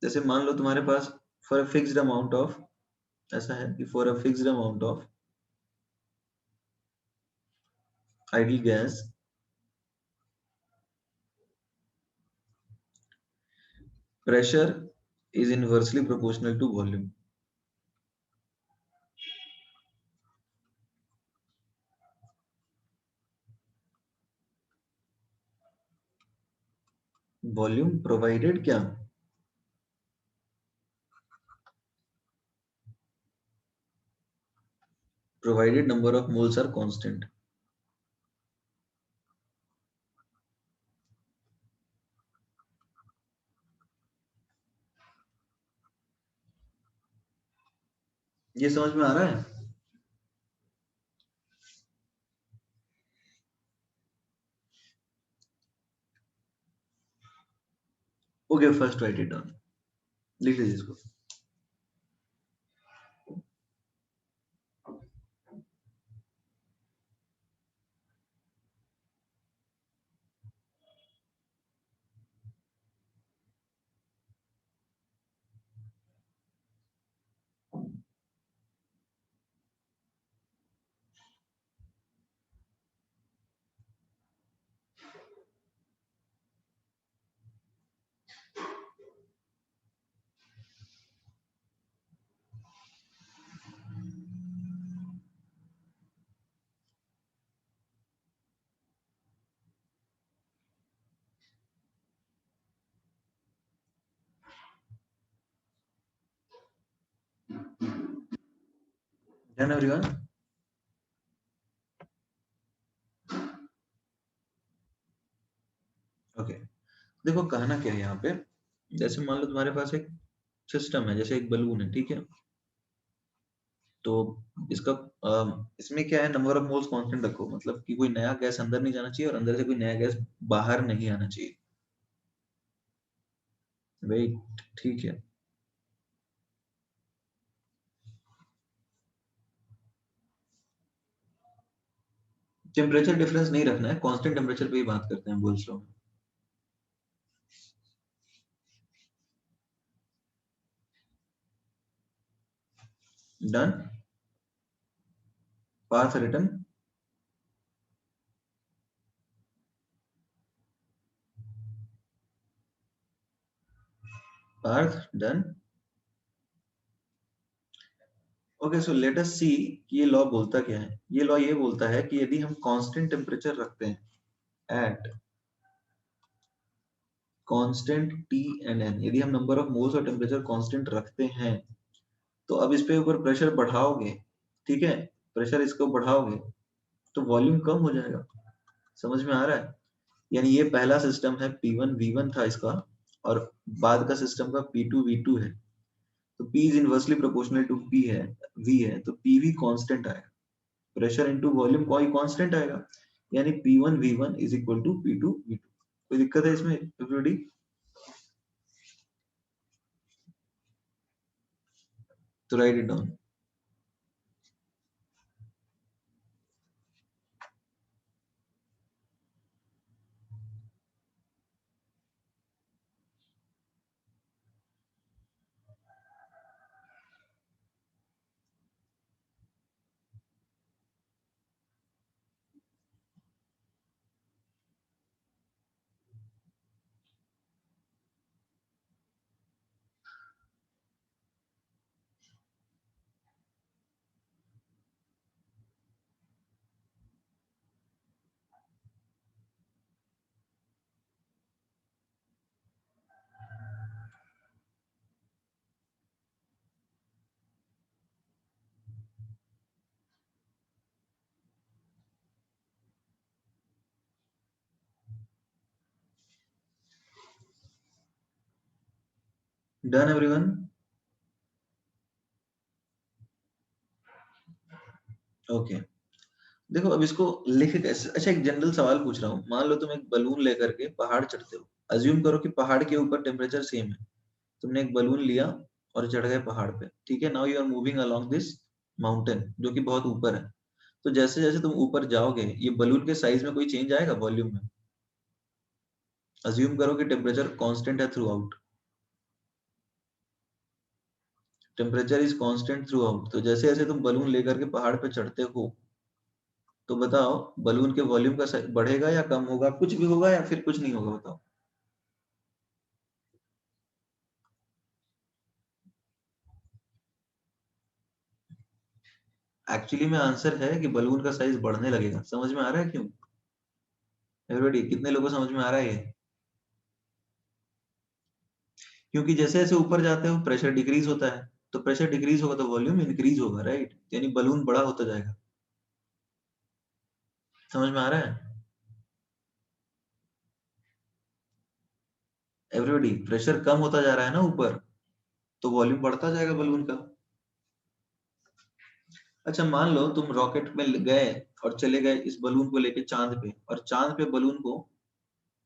जैसे मान लो तुम्हारे पास for a fixed amount of, ऐसा है कि for a fixed amount of ideal gas pressure is inversely proportional to volume। Volume provided क्या, provided number of moles are constant. ये समझ में आ रहा है? Okay, first write it down, लिख लीजिए इसको। Done everyone? ओके, देखो कहना क्या है यहाँ पे, जैसे मान लो तुम्हारे पास एक सिस्टम है, जैसे एक बलून है, ठीक है, तो इसका इसमें क्या है, नंबर ऑफ मोल्स कांस्टेंट रखो, मतलब कि कोई नया गैस अंदर नहीं जाना चाहिए और अंदर से कोई नया गैस बाहर नहीं आना चाहिए। वेट, ठीक है, टेम्परेचर डिफरेंस नहीं रखना है, कांस्टेंट टेम्परेचर पे ही बात करते हैं बोल्स लॉ में। Done, path return, path done. Okay, so let us see कि ये लॉ बोलता क्या है। ये लॉ ये बोलता है कि यदि हम कांस्टेंट टेम्परेचर रखते हैं at constant T and N, यदि हम नंबर ऑफ मोल्स और टेम्परेचर कांस्टेंट रखते हैं, तो अब इस पे ऊपर प्रेशर बढ़ाओगे, ठीक है, प्रेशर इसको बढ़ाओगे तो वॉल्यूम कम हो जाएगा। समझ में आ रहा है? यानी ये पहला सिस्टम है, P1 V1 था इसका, और बाद का सिस्टम का P2 V2 है। तो P is inversely proportional to P है, V है, तो PV कांस्टेंट आएगा, प्रेशर इनटू वॉल्यूम कोई कांस्टेंट आएगा, यानी P1 V1 is equal to P2 V2। कोई दिक्कत है इसमें एवरीबॉडी? तो right it down. Done everyone? Okay. देखो अब इसको लिख कैसे, अच्छा एक जनरल सवाल पूछ रहा हूँ, मान लो तुम एक बलून लेकर के पहाड़ चढ़ते हो, अज्यूम करो कि पहाड़ के ऊपर टेम्परेचर सेम है, तुमने एक बलून लिया और चढ़ गए पहाड़ पे, ठीक है, now you are moving along this mountain जो कि बहुत ऊपर है, तो जैसे जैसे तुम ऊपर जाओगे ये बलून के साइज में कोई चेंज आएगा वॉल्यूम में? अज्यूम करो कि टेम्परेचर कांस्टेंट है through out, temperature is constant through out, तो जैसे जैसे तुम बलून लेकर के पहाड़ पे चढ़ते हो, तो बताओ बलून के वॉल्यूम का साइज बढ़ेगा या कम होगा, कुछ भी होगा या फिर कुछ नहीं होगा, बताओ। एक्चुअली में आंसर है कि बलून का साइज बढ़ने लगेगा, समझ में आ रहा है क्यों? एवरीबॉडी, कितने लोगों को समझ में आ रहा है ये? क्योंकि जैसे जैसे ऊपर जाते हो प्रेशर डिक्रीज होता है, तो प्रेशर डिक्रीज होगा तो वॉल्यूम इंक्रीज होगा, राइट, यानी बलून बड़ा होता जाएगा। समझ में आ रहा है एवरीबॉडी? प्रेशर कम होता जा रहा है ना ऊपर, तो वॉल्यूम बढ़ता जाएगा बलून का। अच्छा मान लो तुम रॉकेट में गए और चले गए इस बलून को लेके चांद पे, और चांद पे बलून को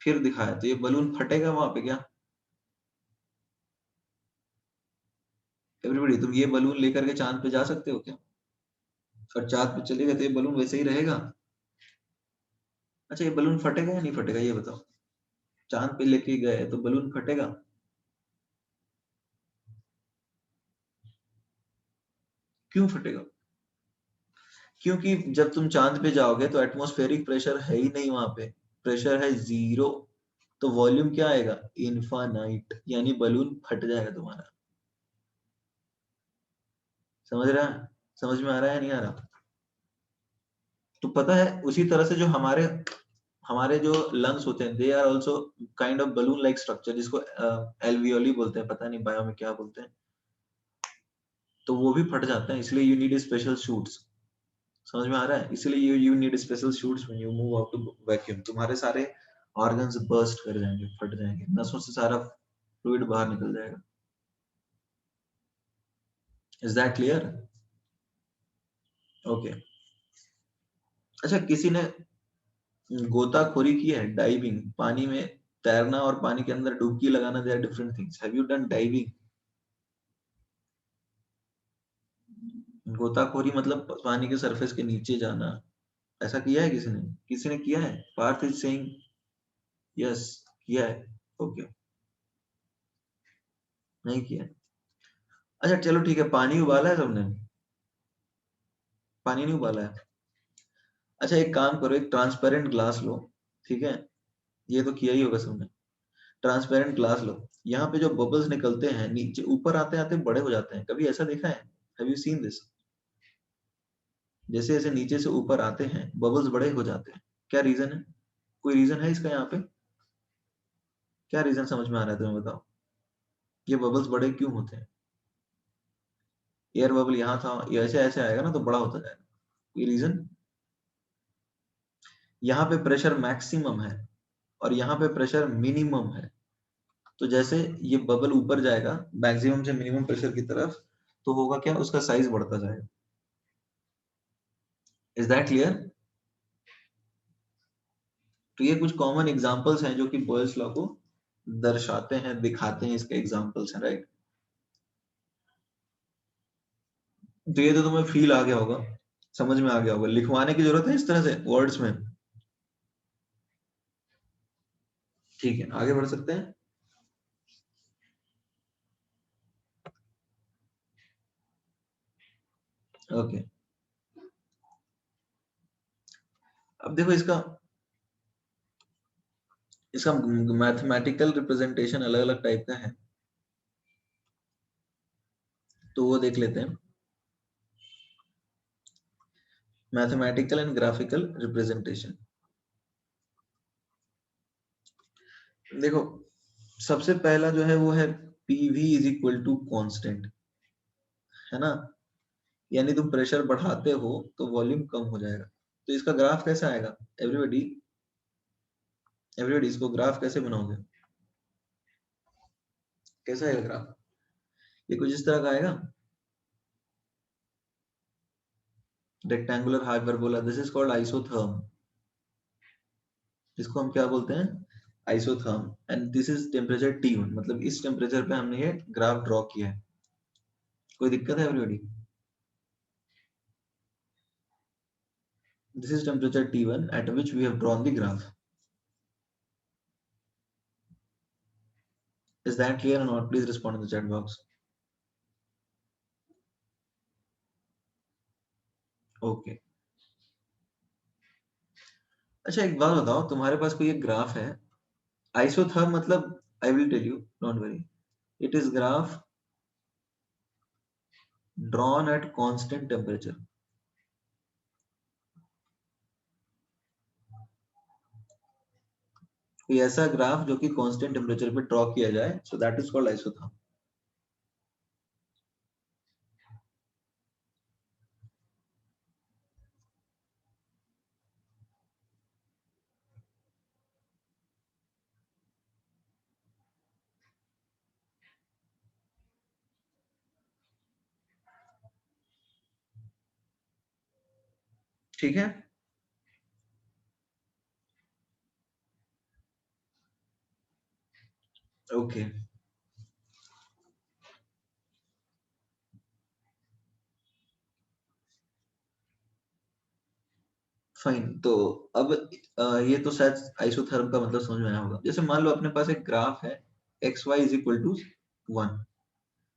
फिर दिखाया, तो ये बलून फटेगा वहां पे क्या? एवरीबॉडी, तुम ये बलून लेकर के चांद पे जा सकते हो क्या? और चांद पे चले गए तो ये बलून वैसे ही रहेगा? अच्छा ये बलून फटेगा या नहीं फटेगा ये बताओ? चांद पे लेके गए तो बलून फटेगा? क्यों फटेगा? क्योंकि जब तुम चांद पे जाओगे तो एटमॉस्फेरिक प्रेशर है ही नहीं वहां पे, प्रेशर है जीरो, तो वॉल्यूम क्या आएगा? इनफाइनाइट, यानी बलून फट जाएगा तुम्हारा। समझ रहा है? समझ में आ रहा है नहीं आ रहा? तो पता है उसी तरह से जो हमारे हमारे जो लंग्स होते हैं, they are also kind of balloon like structure, जिसको एल्वियोली बोलते हैं, पता नहीं बायो में क्या बोलते हैं, तो वो भी फट जाते हैं, इसलिए यू नीड स्पेशल शूट्स। समझ में आ रहा है? इसलिए you need special suits when you move out to vacuum, तुम्हारे सारे ऑर्गन्स बर्स्ट कर जाएंगे, फट जाएंगे, नसों से सारा फ्लूइड बाहर निकल जाएगा। Is that clear? ओके। अच्छा किसी ने गोताखोरी की है, डाइविंग, पानी में तैरना और पानी के अंदर डुबकी लगाना, they are different things, have you done diving? गोताखोरी मतलब पानी के सरफेस के नीचे जाना, ऐसा किया है किसी ने? किसी ने किया है? पार्थ इज सेइंग यस, किया है। ओके, नहीं किया है। अच्छा चलो ठीक है, पानी उबाला है सबने? पानी नहीं उबाला है? अच्छा एक काम करो, एक ट्रांसपेरेंट ग्लास लो, ठीक है, ये तो किया ही होगा सबने। ट्रांसपेरेंट ग्लास लो, यहाँ पे जो बबल्स निकलते हैं नीचे ऊपर आते आते बड़े हो जाते हैं, कभी ऐसा देखा है? Have you seen this? जैसे जैसे नीचे से ऊपर आते हैं बबल्स बड़े हो जाते हैं, क्या रीजन है? कोई रीजन है इसका यहाँ पे? क्या रीजन समझ में आ रहा है तुम्हें, बताओ? ये बबल्स बड़े क्यों होते हैं? एयर बबल यहाँ था, ये ऐसे ऐसे आएगा ना तो बड़ा होता जाएगा, ये रीजन। यहाँ पे प्रेशर मैक्सिमम है और यहाँ पे प्रेशर मिनिमम है, तो जैसे ये बबल ऊपर जाएगा मैक्सिमम से मिनिमम प्रेशर की तरफ, तो होगा क्या, उसका साइज बढ़ता जाएगा। Is that clear? तो ये कुछ कॉमन एग्जांपल्स हैं जो कि बॉयल्स लॉ को दर्शाते हैं, दिखाते हैं, इसके एग्जांपल्स हैं, राइट? तो ये तो तुम्हें फील आ गया होगा, समझ में आ गया होगा, लिखवाने की जरूरत है इस तरह से वर्ड्स में? ठीक है आगे बढ़ सकते हैं। ओके, अब देखो इसका इसका मैथमेटिकल रिप्रेजेंटेशन अलग अलग टाइप का है, तो वो देख लेते हैं। मैथमेटिकल एंड ग्राफिकल रिप्रेजेंटेशन, देखो सबसे पहला जो है वो है PV is equal to constant, है ना, यानी तुम प्रेशर बढ़ाते हो तो वॉल्यूम कम हो जाएगा, तो इसका ग्राफ कैसा आएगा? एवरीबॉडी, एवरीबॉडी इसको ग्राफ कैसे बनाओगे? कैसा आएगा ग्राफ? ये कुछ इस तरह का आएगा, rectangular hyperbola, this is called isotherm. इसको हम क्या बोलते हैं, isotherm. And this is temperature T1, मतलब इस टेम्परेचर पे हमने ये ग्राफ ड्रॉ किया है। कोई दिक्कत है everybody? This is temperature T1 at which we have drawn the graph. Is that clear or not? Please respond in the chat box. Okay. अच्छा एक बात बताओ, तुम्हारे पास कोई एक ग्राफ है, आइसोथर्म मतलब, I will tell you, don't worry, it is graph drawn at constant temperature. कोई ऐसा ग्राफ जो कि कांस्टेंट टेम्परेचर पे ड्रॉ किया जाए, so that is called isotherm. ठीक है, ओके फाइन। तो अब ये तो शायद आइसोथर्म का मतलब समझ में आया होगा। जैसे मान लो अपने पास एक ग्राफ है, X Y is equal to 1,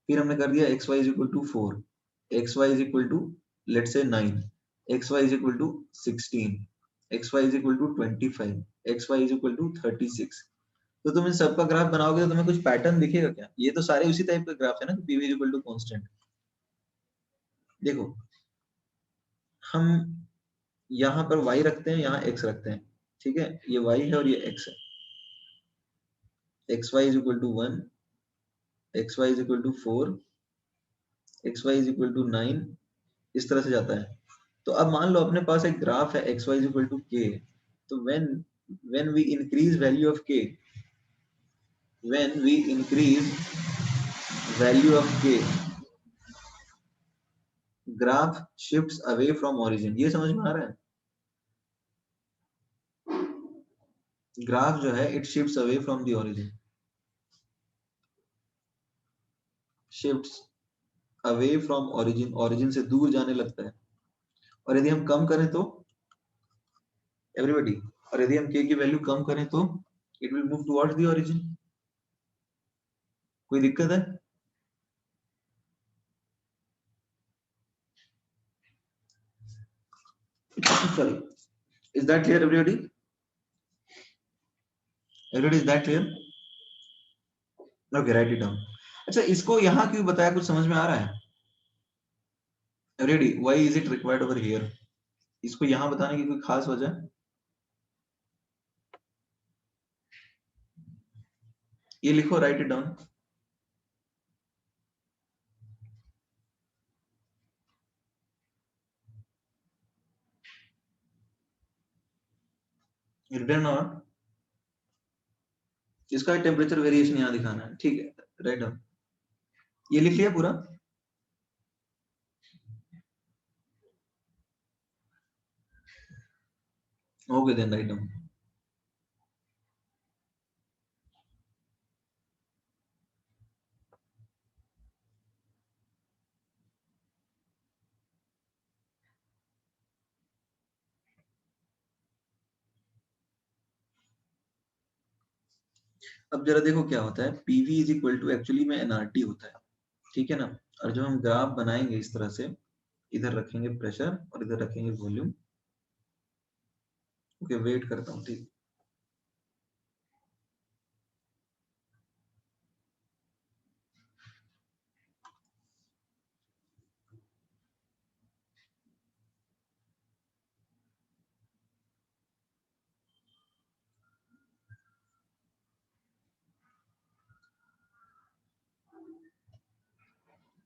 फिर हमने कर दिया X Y is equal to 4, X Y is equal to let say 9, X Y is equal to 16, X Y is equal to 25, X Y is equal to 36। तो तुम इन सबका graph बनाओगे तो तुम्हें कुछ पैटर्न दिखेगा क्या? ये तो सारे उसी टाइप के ग्राफ है ना, P V is equal to constant. देखो, हम यहाँ पर y रखते हैं, यहाँ x रखते हैं, ठीक है, ये y है और ये x है, X Y is equal to 1, X Y is equal to 4, X Y is equal to 9, इस तरह से जाता है। तो अब मान लो अपने पास एक ग्राफ है X Y is equal to K, तो when we increase value of K, when we increase value of K, graph shifts away from origin. ये समझ में आ रहा है? ग्राफ जो है it shifts away from the origin, shifts away from origin, origin से दूर जाने लगता है। और यदि हम कम करें तो, एवरीबॉडी, और यदि हम के की वैल्यू कम करें तो it will move towards the origin. कोई दिक्कत है? Sorry, is that clear everybody? Everybody is that clear? Okay, write it down. अच्छा, इसको यहाँ क्यों बताया, कुछ समझ में आ रहा है everybody? Why is it required over here? इसको यहाँ बताने की कोई खास वजह? ये लिखो, राइट इट डाउन। रिटर्न और इसका टेम्परेचर वेरिएशन यहाँ दिखाना है, ठीक है, राइट डाउन। ये लिख लिया पूरा? Okay then, write down. अब जरा देखो क्या होता है, PV is equal to actually में एनआरटी होता है, ठीक है ना। और जब हम ग्राफ बनाएंगे इस तरह से, इधर रखेंगे प्रेशर और इधर रखेंगे वॉल्यूम। ओके, वेट करता हूँ, ठीक।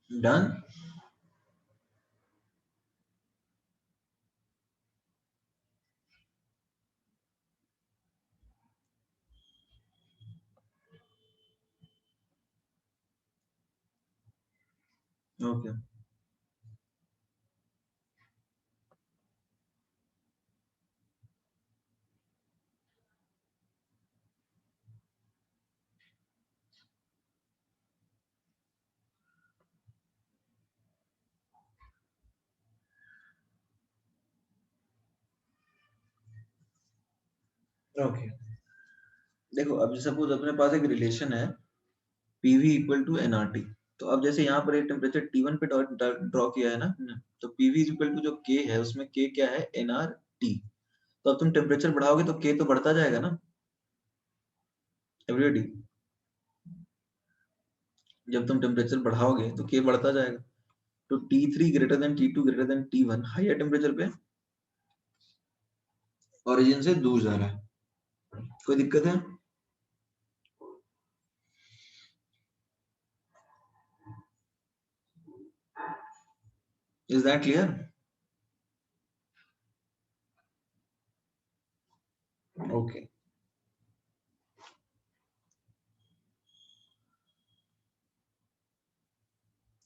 डन। ओके ओके देखो अब सपोज अपने पास एक रिलेशन है पीवी इक्वल टू एनआरटी। तो अब जैसे यहाँ पर एक टेम्परेचर T1 पे ड्रॉ किया है ना हमने, तो पीवी इज इक्वल टू जो के है उसमें के क्या है एनआरटी। तो अब तुम टेम्परेचर बढ़ाओगे तो के तो बढ़ता जाएगा ना एवरीबॉडी। जब तुम टेम्परेचर बढ़ाओगे तो के बढ़ता जाएगा। तो T3 greater than T2 greater than T1 higher temperature पे ओरिजिन से दूर जा रहा है। कोई दिक्कत है? Is that clear? Okay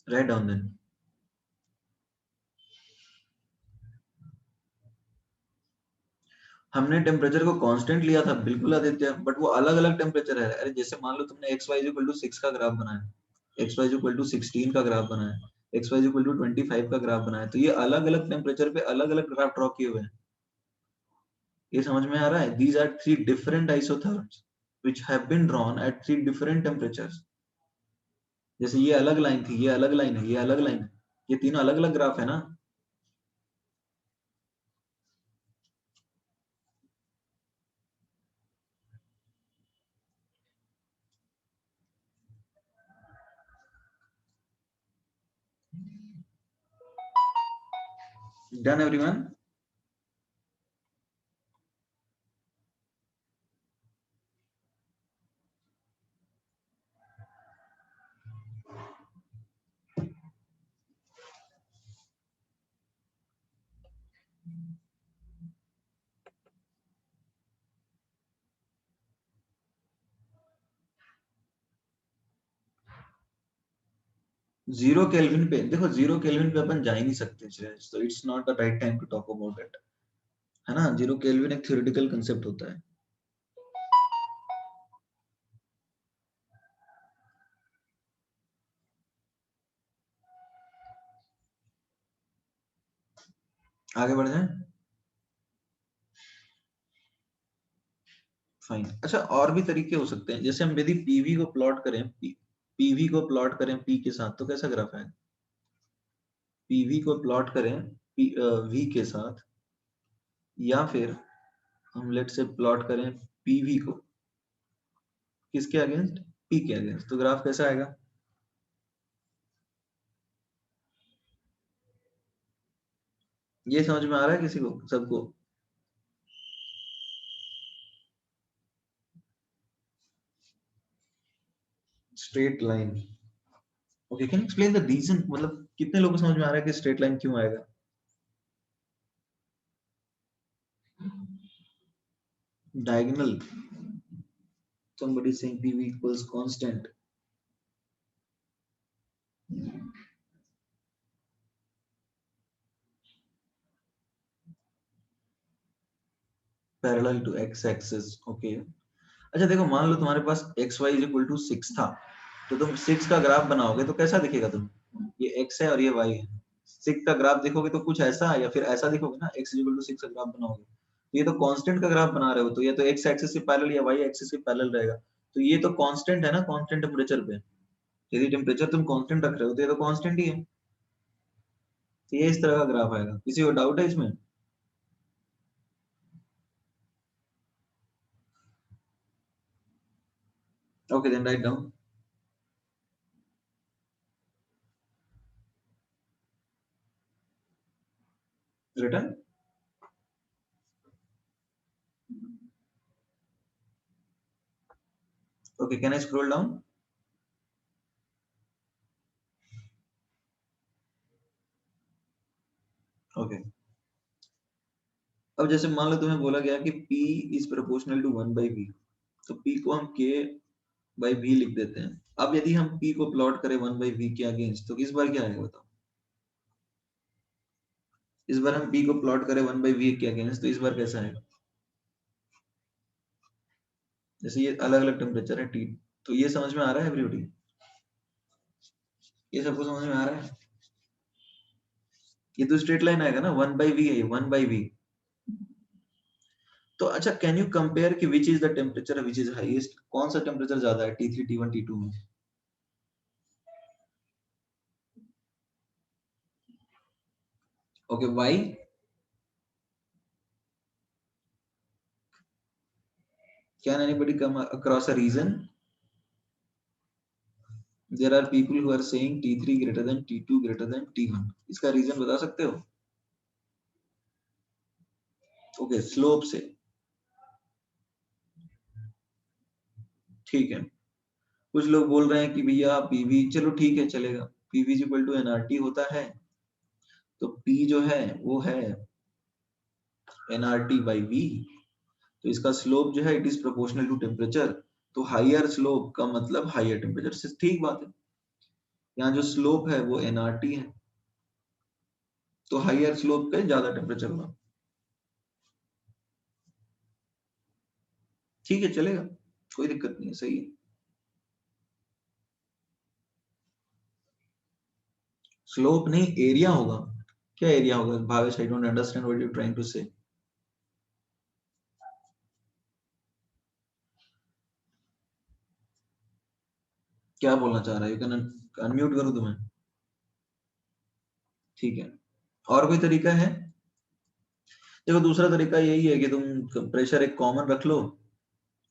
write down then. हमने टेम्परेचर को कांस्टेंट लिया था बिल्कुल आदित्य, बट वो अलग अलग टेम्परेचर है। अरे जैसे मान लो तुमने एक्स वाई इक्वल टू 6 का ग्राफ बनाया, एक्स वाई इक्वल टू 16 का ग्राफ बनाया, एक्स वाई इक्वल टू 25 का ग्राफ बनाया, तो ये अलग अलग टेम्परेचर पे अलग अलग ग्राफ ड्रॉ किए हुए हैं। ये समझ में आ रहा है? These are three different isotherms which have been drawn at three different temperatures। जैसे ये अलग लाइन थी, ये अलग लाइन है, ये अलग लाइन है, ये तीनों अलग अलग ग्राफ है ना। Done everyone? 0 केल्विन पे देखो, 0 केल्विन पे अपन जा ही नहीं सकते, तो it's not the right time to talk about it, है ना। 0 केल्विन एक थ्योरेटिकल कंसेप्ट होता है। आगे बढ़ जाए। फाइन। अच्छा और भी तरीके हो सकते हैं, जैसे हम यदि पीवी को प्लॉट करें, पीवी को प्लॉट करें पी के साथ, तो कैसा ग्राफ है? पीवी को प्लॉट करें वी के साथ, या फिर हम लेट से प्लॉट करें पीवी को किसके अगेंस्ट? पी के अगेंस्ट, तो ग्राफ कैसा आएगा? ये समझ में आ रहा है किसी को, सबको? Straight line. Okay can explain the reason, मतलब कितने लोगों को समझ में आ रहा है कि स्ट्रेट लाइन क्यों आएगा? Diagonal. somebody saying pv equals constant। Parallel to X axis. Okay. अच्छा देखो मान लो तुम्हारे पास X Y is equal to 6 था, तो तुम 6 का ग्राफ बनाओगे तो कैसा दिखेगा? तुम ये x है और ये y है, 6 का ग्राफ देखोगे तो कुछ ऐसा या फिर ऐसा दिखोगे ना, x इज इक्वल टू 6 का ग्राफ बनाओगे तो ये तो कांस्टेंट का ग्राफ बना रहे हो, तो ये तो x एक्सिस के पैरेलल या y एक्सिस के पैरेलल रहेगा। तो ये तो कांस्टेंट है ना, कांस्टेंट टेम्परेचर पे। यदि टेम्परेचर तुम कांस्टेंट रख रहे हो तो ये तो कांस्टेंट ही है। तो ये इस तरह का ग्राफ आएगा। किसी को डाउट है इसमें? Okay then write down. Return. Okay can I scroll down? Okay अब जैसे मान लो तुम्हें बोला गया कि P is proportional to 1 by V, तो P को हम K by V लिख देते हैं। अब यदि हम P को प्लॉट करें 1/V के अगेंस्ट, तो इस बार क्या आएगा बताओ? इस बार हम P को प्लॉट करें 1/V के अगेंस्ट, तो इस बार कैसा आएगा? जैसे ये अलग अलग टेम्परेचर है T, तो ये समझ में आ रहा है एवरीबॉडी? ये सबको समझ में आ रहा है? ये तो स्ट्रेट लाइन आएगा ना, 1/V है, 1/V। तो अच्छा, कैन यू कंपेयर कि which is the temperature which is highest? कौन सा टेम्परेचर ज्यादा है T3, T1, T2 में? Okay, why? Can anybody come across a reason? There are people who are saying T3 greater than T2 greater than T1. इसका reason बता सकते हो? Okay, slope से, ठीक है। कुछ लोग बोल रहे हैं कि भैया पीवी, चलो ठीक है चलेगा, PV is equal to NRT होता है, तो पी जो है वो है एनआरटी बाई वी, तो इसका स्लोप जो है it is proportional to temperature, तो हाइयर स्लोप का मतलब हाइयर टेम्परेचर से, ठीक बात है। यहाँ जो स्लोप है वो एनआरटी है, तो हाइयर स्लोप पे ज्यादा टेम्परेचर होगा, ठीक है चलेगा, कोई दिक्कत नहीं है, सही है। स्लोप नहीं, एरिया होगा। क्या एरिया होगा Bhavesh? I don't understand what you trying to say. क्या बोलना चाह रहा है? यू कैन अनम्यूट करूं तुम्हें? ठीक है, और कोई तरीका है? देखो, दूसरा तरीका यही है कि तुम प्रेशर एक कॉमन रख लो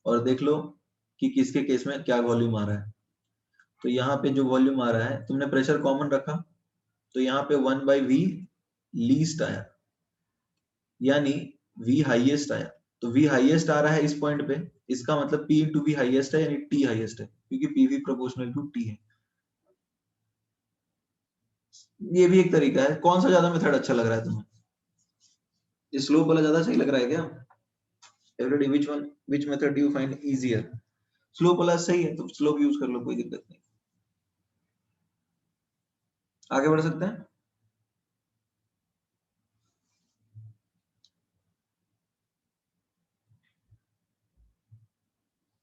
और देख लो कि किसके केस में क्या वॉल्यूम आ रहा है। तो यहाँ पे जो वॉल्यूम आ रहा है, तुमने प्रेशर कॉमन रखा, तो यहाँ पे 1/V लीस्ट आया, यानी V हाईएस्ट आया। तो V हाईएस्ट आ रहा है इस पॉइंट पे, इसका मतलब P इंटू V हाईएस्ट है, यानी T हाईएस्ट है, क्योंकि PV प्रोपोर्शनल टू T है। ये भी एक तरीका है। कौन सा ज्यादा मेथड अच्छा लग रहा है तुम्हें? ये स्लोप वाला ज्यादा सही लग रहा है क्या? Everybody, which method do you find easier? Slope वाला सही है, तो स्लोप यूज कर लो, कोई दिक्कत नहीं। आगे बढ़ सकते हैं?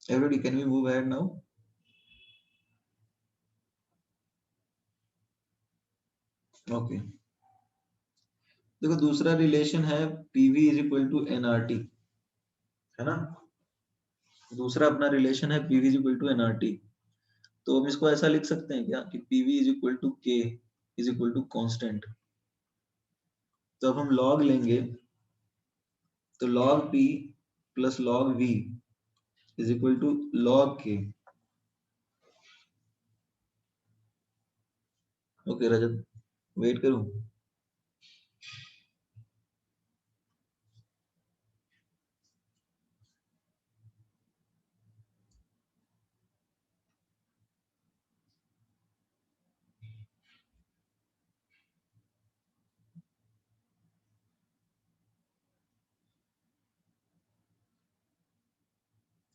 Everybody, can we move ahead now? Okay, देखो दूसरा रिलेशन है PV is equal to NRT, है ना? दूसरा अपना रिलेशन है PV is equal to NRT. तो हम इसको ऐसा लिख सकते हैं क्या कि PV is equal to K is equal to constant. तो अब हम लॉग लेंगे, तो log P plus log V is equal to log K. Okay Rajat, wait करूं?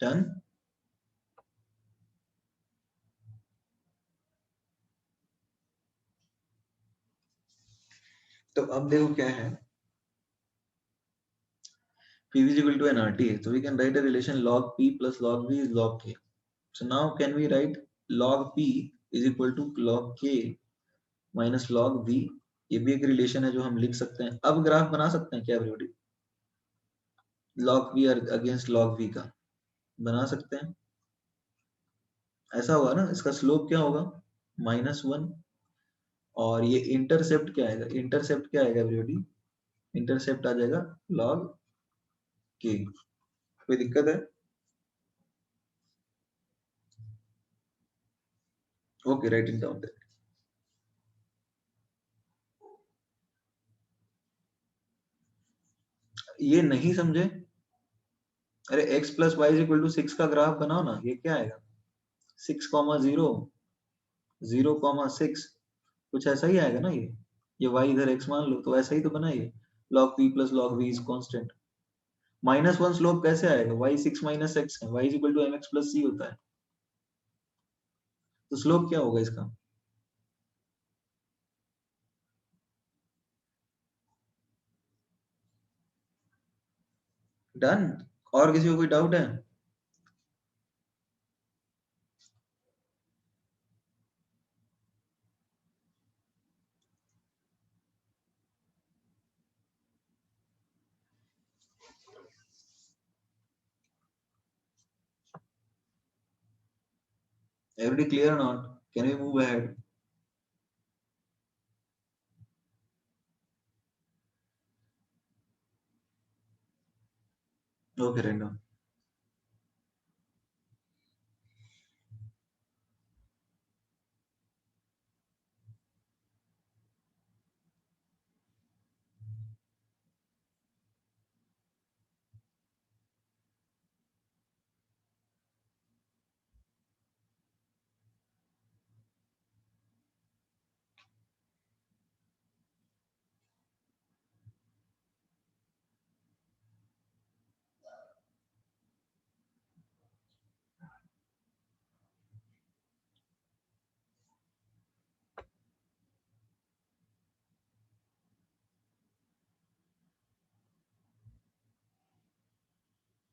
डन। तो अब देखो क्या है, PV is equal to nRT, so we can write a relation log P plus log V is log K. So now can we write log P is equal to log K minus log V? ये भी एक relation है जो हम लिख सकते हैं। अब ग्राफ बना सकते हैं क्या everybody? log P against log V का बना सकते हैं। ऐसा होगा ना, इसका स्लोप क्या होगा? -1, और ये इंटरसेप्ट क्या आएगा? इंटरसेप्ट क्या आएगा एवरीबॉडी? इंटरसेप्ट आ जाएगा log K। कोई दिक्कत है? Okay, writing down. ये नहीं समझे? अरे x plus y is equal to 6 का ग्राफ बनाओ ना, ये क्या आएगा? 6,0, 0,6, कुछ ऐसा ही आएगा ना ये y इधर x मान लो, तो ऐसा ही तो बना ये, log p plus log v is constant. -1 slope कैसे आएगा? y 6 माइनस x है, y is equal to mx plus c होता है। तो स्लोप क्या होगा इसका? डन। और किसी को कोई डाउट है? Everybody clear or not? Can we move ahead? Okay, random.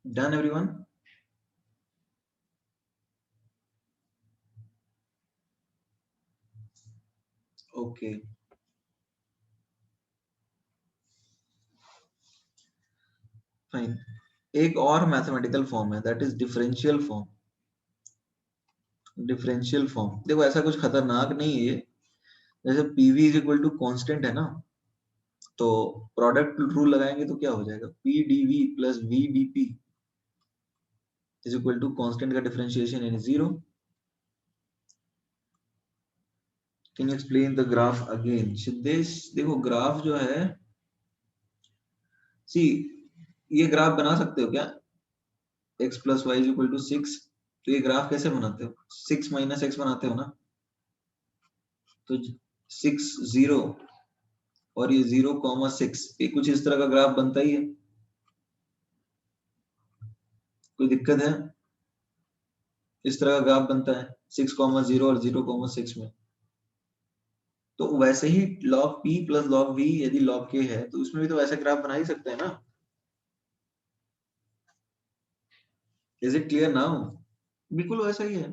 Done, everyone? Okay. Fine. एक और मैथमेटिकल फॉर्म है, that is differential form. Differential form देखो ऐसा कुछ खतरनाक नहीं है ये। जैसे PV is equal to constant है ना, तो प्रोडक्ट रूल लगाएंगे तो क्या हो जाएगा, P dV plus V dP is equal to constant का डिफरेंशिएशन यानी zero. Can you explain the graph again Siddhesh? देखो ग्राफ जो है, सी, ये ग्राफ बना सकते हो क्या? x plus y is equal to 6, तो ये ग्राफ कैसे बनाते हो? 6 माइनस एक्स बनाते हो ना, तो 6 0 और ये 0,6, ये कुछ इस तरह का ग्राफ बनता ही है। कोई दिक्कत है? इस तरह का ग्राफ बनता है 6,0 और 0,6 में। तो वैसे ही log p plus log v यदि log k है तो उसमें भी तो वैसे ग्राफ बना ही सकते हैं ना। Is it clear now? बिल्कुल वैसा ही है।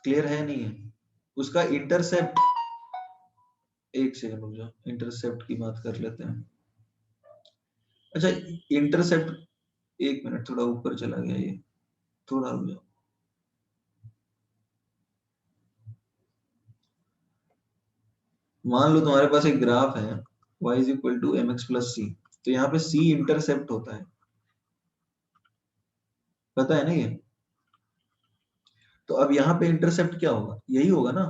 क्लियर है नहीं है? उसका इंटरसेप्ट, एक सेकंड रुक जाओ, इंटरसेप्ट की बात कर लेते हैं। अच्छा, इंटरसेप्ट, एक मिनट, थोड़ा ऊपर चला गया ये, थोड़ा रुक जाओ। मान लो तुम्हारे पास एक ग्राफ है y is equal to M X plus C, तो यहाँ पे c इंटरसेप्ट होता है, पता है ना ये? तो अब यहाँ पे इंटरसेप्ट क्या होगा, यही होगा ना।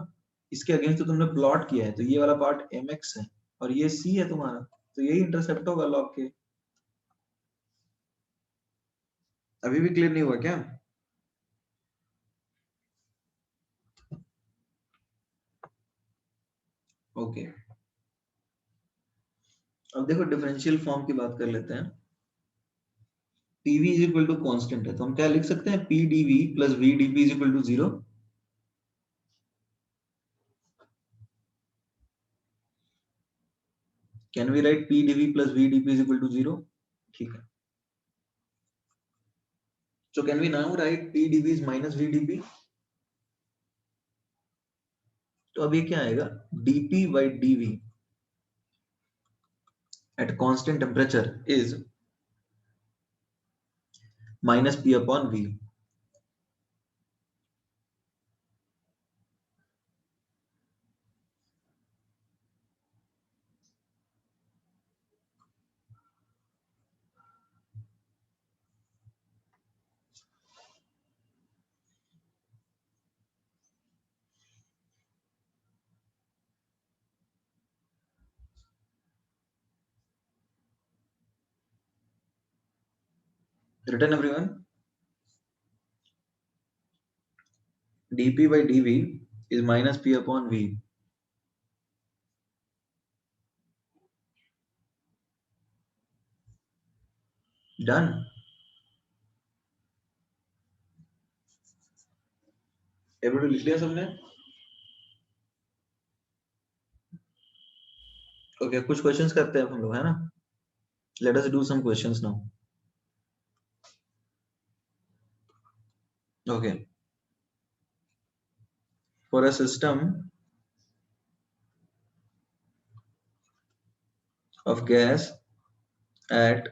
इसके अगेंस्ट तो तुमने प्लॉट किया है, तो ये वाला पार्ट एम एक्स है और ये सी है तुम्हारा, तो यही इंटरसेप्ट होगा लॉग के। अभी भी क्लियर नहीं हुआ क्या? ओके। अब देखो डिफरेंशियल फॉर्म की बात कर लेते हैं। PV is equal to constant है, तो हम क्या लिख सकते हैं, P dV plus V dP is equal to zero. Can we write P dV plus V dP is equal to zero? ठीक है। So can we now write P dV is minus V dP? तो अब ये क्या आएगा, dP by dV at constant temperature is minus P upon V. Written everyone? dP by dV is minus P upon V. Done. Everybody लिख लिया सबने? Okay, कुछ questions करते हैं हम लोग, है ना? Let us do some questions now. Okay, for a system of gas at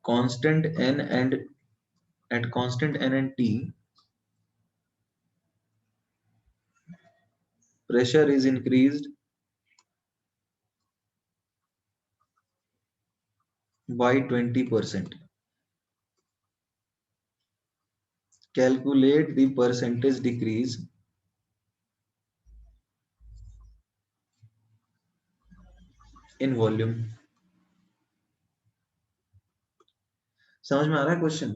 constant n and at constant n and t, pressure is increased by 20%. Calculate the percentage decrease in volume. समझ में आ रहा है question?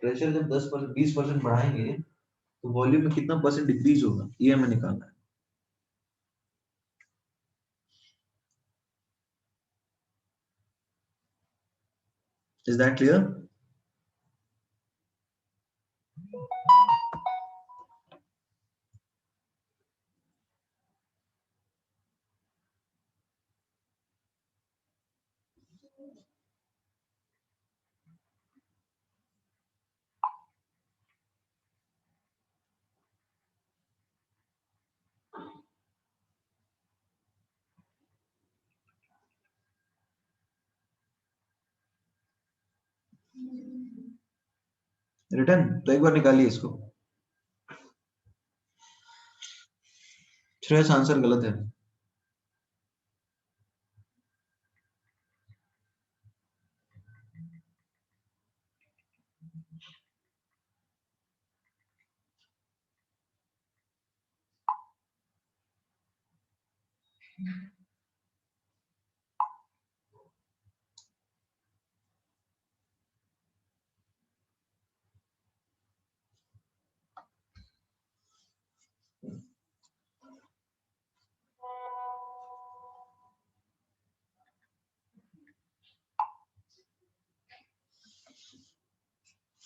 Pressure जब 10% 20% बढ़ाएंगे तो volume में कितना परसेंट डिक्रीज होगा, ये हमें निकालना है। Is that clear? रिटर्न तो एक बार निकालिए इसको। श्रेयस आंसर गलत है।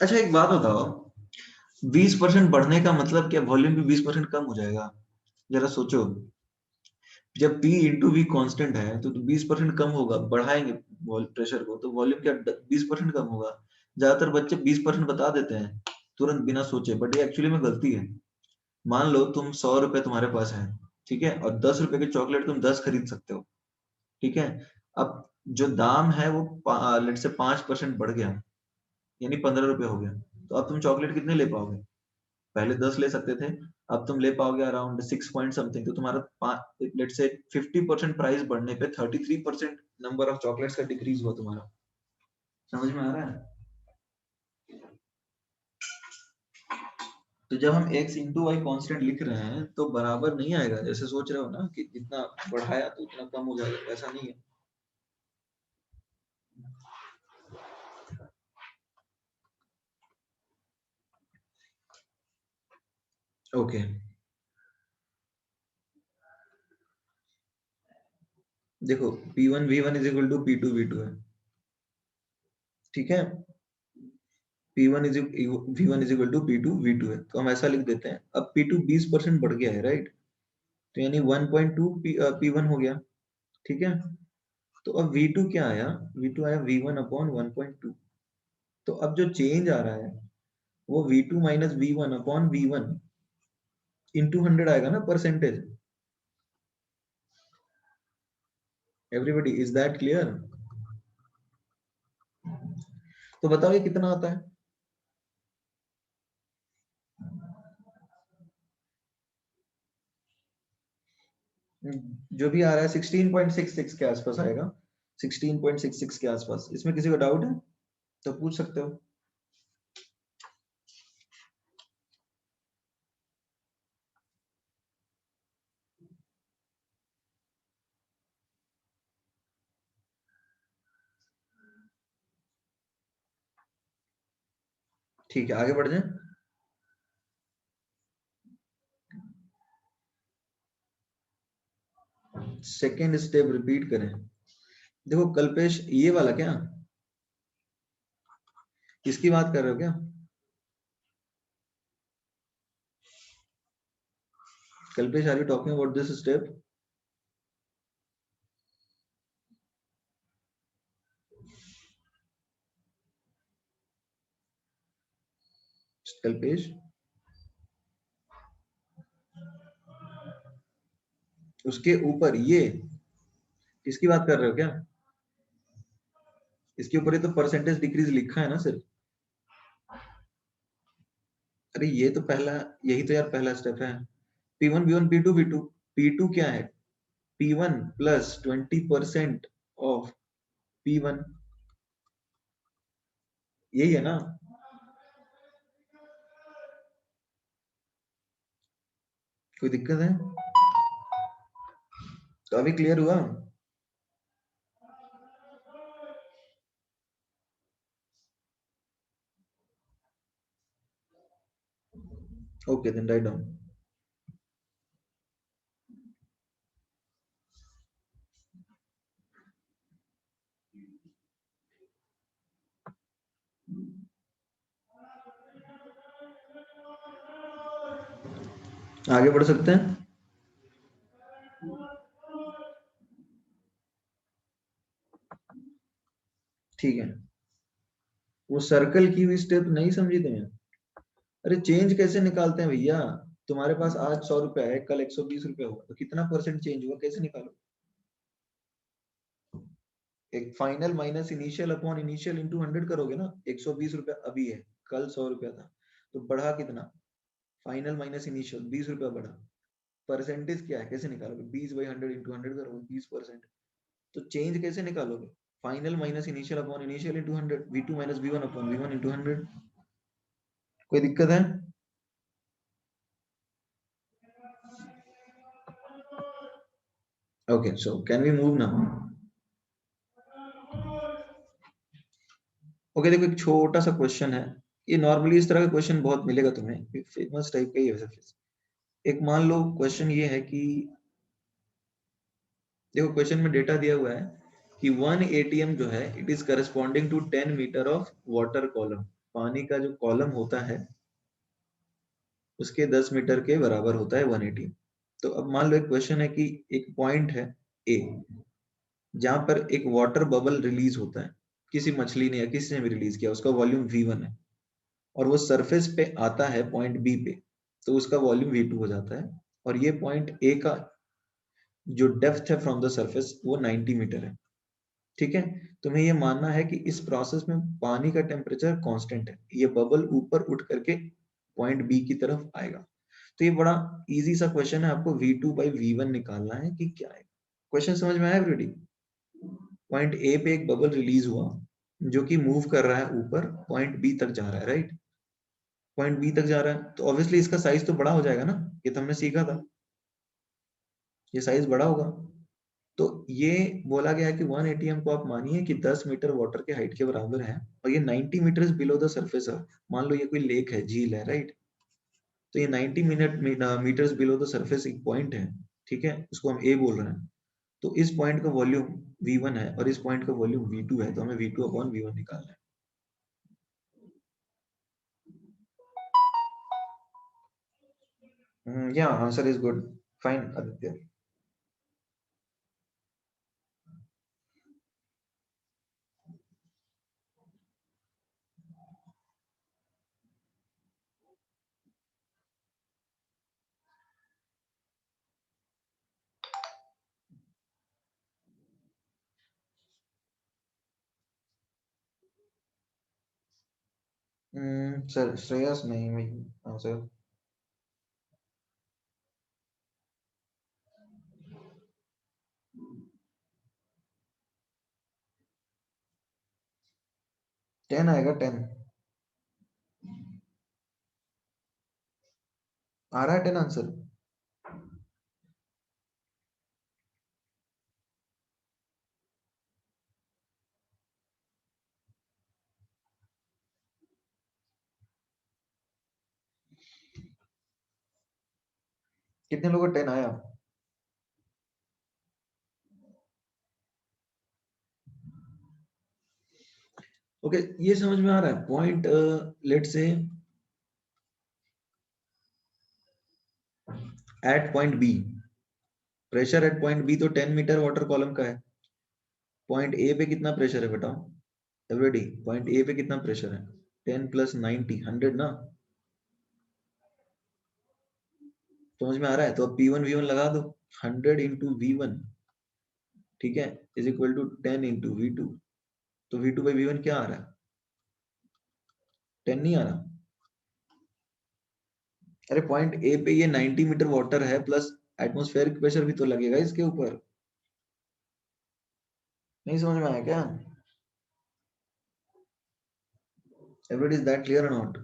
अच्छा एक बात बताओ, 20% बढ़ने का मतलब क्या वॉल्यूम भी 20% कम हो जाएगा? जरा सोचो, जब P इंटू वी कांस्टेंट है तो 20% कम होगा, बढ़ाएंगे प्रेशर को तो वॉल्यूम क्या 20% कम होगा? ज्यादातर बच्चे 20% बता देते हैं तुरंत बिना सोचे, बट ये एक्चुअली में गलती है। मान लो तुम 100 रुपए तुम्हारे पास है, ठीक है, और 10 रुपए के चॉकलेट तुम 10 खरीद सकते हो, ठीक है। अब जो दाम है वो लेट से 5% बढ़ गया, यानी 15 रुपए हो गया, तो अब तुम चॉकलेट कितने ले पाओगे? पहले 10 ले सकते थे, अब तुम ले पाओगे अराउंड 6 पॉइंट समथिंग, तो तुम्हारा लेट से 50% प्राइस बढ़ने पे 33% नंबर ऑफ चॉकलेट्स का डिक्रीज हुआ तुम्हारा। समझ में आ रहा है? तो जब हम x इंटू वाई कॉन्स्टेंट लिख रहे हैं तो बराबर नहीं आएगा, जैसे सोच रहे हो ना कि जितना बढ़ाया तो उतना कम हो जाएगा, ऐसा नहीं है। ओके, देखो P1 V1 is equal to P2 V2 है, ठीक है। P1 is V1 is equal to P2 V2 है, तो हम ऐसा लिख देते हैं। अब P2 20% बढ़ गया है, राइट? तो यानी 1.2 P1 हो गया, ठीक है। तो अब V2 क्या आया? V2 आया V1 अपॉन 1.2। तो अब जो चेंज आ रहा है वो V2 minus V1 upon V1 into 100 आएगा ना, percentage. Everybody, is that clear? तो बताओ ये कितना आता है? जो भी आ रहा है 16.66 के आसपास आएगा, 16.66 के आसपास। इसमें किसी को डाउट है तो पूछ सकते हो। ठीक है, आगे बढ़ जाए। सेकेंड स्टेप रिपीट करें। देखो कल्पेश, ये वाला क्या, किसकी बात कर रहे हो क्या? Kalpesh, are you talking about this step? Kalpesh, उसके ऊपर ये किसकी बात कर रहे हो क्या? इसके ऊपर ये तो परसेंटेज डिक्रीज लिखा है ना सिर्फ। अरे ये तो पहला, यही तो यार पहला स्टेप है। P1 B1 P2 V2। P2 क्या है? P1 प्लस 20% ऑफ P1, यही है ना? कोई दिक्कत है? तो अभी क्लियर हुआ? Okay then write down. आगे बढ़ सकते हैं? ठीक है। वो सर्कल की हुई स्टेप नहीं समझी तुम्हें? अरे चेंज कैसे निकालते हैं भैया? तुम्हारे पास आज 100 रुपया है, कल 120 रुपया हुआ, तो कितना परसेंट चेंज हुआ, कैसे निकालो? एक final minus initial upon initial into 100 करोगे ना। 120 रुपया अभी है, कल 100 रुपया था, तो बढ़ा कितना? फाइनल माइनस इनिशियल 20 रुपया बढ़ा। परसेंटेज क्या है, कैसे निकालोगे? 20/100 इंटू 100 करोगे, 20%। तो चेंज कैसे निकालोगे? Final minus initial upon initial into 100, V2 minus V1 upon V1 into 100। कोई दिक्कत है? Okay, so can we move now? Okay, देखो एक छोटा सा क्वेश्चन है। ये नॉर्मली इस तरह का क्वेश्चन बहुत मिलेगा तुम्हें, फेमस टाइप का ही है वैसे। एक मान लो क्वेश्चन ये है कि, देखो क्वेश्चन में डेटा दिया हुआ है कि 1 ATM जो है it is corresponding to 10 metre of water column. पानी का जो कॉलम होता है उसके 10 मीटर के बराबर होता है 1 ATM। तो अब मान लो एक क्वेश्चन है कि एक पॉइंट है ए, जहां पर एक वाटर बबल रिलीज होता है, किसी मछली ने या किसी ने भी रिलीज किया, उसका वॉल्यूम V1 है, और वो सरफेस पे आता है पॉइंट बी पे, तो उसका वॉल्यूम V2 हो जाता है। और ये पॉइंट ए का जो डेप्थ है फ्रॉम द सरफेस वो 90 मीटर है। ठीक है। तुम्हें ये मानना है कि इस प्रोसेस में पानी का टेम्परेचर कांस्टेंट है, ये बबल ऊपर उठ करके पॉइंट बी की तरफ आएगा। तो ये बड़ा इजी सा क्वेश्चन है, आपको V2/V1 निकालना है कि क्या है। क्वेश्चन समझ में आया एवरीबॉडी? पॉइंट ए पे एक बबल रिलीज हुआ जो कि मूव कर रहा है ऊपर, पॉइंट बी तक जा रहा है, राइट? पॉइंट बी तक जा रहा है, तो ऑब्वियसली इसका साइज तो बड़ा हो जाएगा ना। ये तो हमने सीखा था, ये साइज बड़ा होगा। तो ये बोला गया है कि 1 ATM को आप मानिए कि 10 मीटर वाटर के हाइट के बराबर है, और ये 90 मीटर्स बिलो द सरफेस है। मान लो ये कोई लेक है, झील है, राइट? तो ये 90 मीटर्स बिलो द सरफेस एक पॉइंट है, ठीक है, उसको हम ए बोल रहे हैं। तो इस पॉइंट का वॉल्यूम V1 है और इस पॉइंट का वॉल्यूम V2 है, तो हमें V2/V1 निकालना है। या answer is good, fine Aditya. Sir Shreyas नहीं, मैं आंसर 10 आएगा, 10 आ रहा है, 10 आंसर। कितने लोगों को 10 आया? ओके, ये समझ में आ रहा है point. Let say at point B, pressure at point B तो 10 मीटर वाटर कॉलम का है। पॉइंट ए पे कितना प्रेशर है बताओ एवरीडी? पॉइंट ए पे कितना प्रेशर है? 10 प्लस 90, 100 ना। समझ में आ रहा है? तो अब P1 V1 लगा दो, 100 इंटू V1, ठीक है, is equal to 10 into V2। तो V2 बाई V1 क्या आ रहा है? 10 नहीं आ रहा? अरे पॉइंट ए पे ये 90 मीटर वाटर है, प्लस एटमॉस्फेरिक प्रेशर भी तो लगेगा इसके ऊपर। नहीं समझ में आया क्या? एवरीबॉडी, इज दैट क्लियर और not?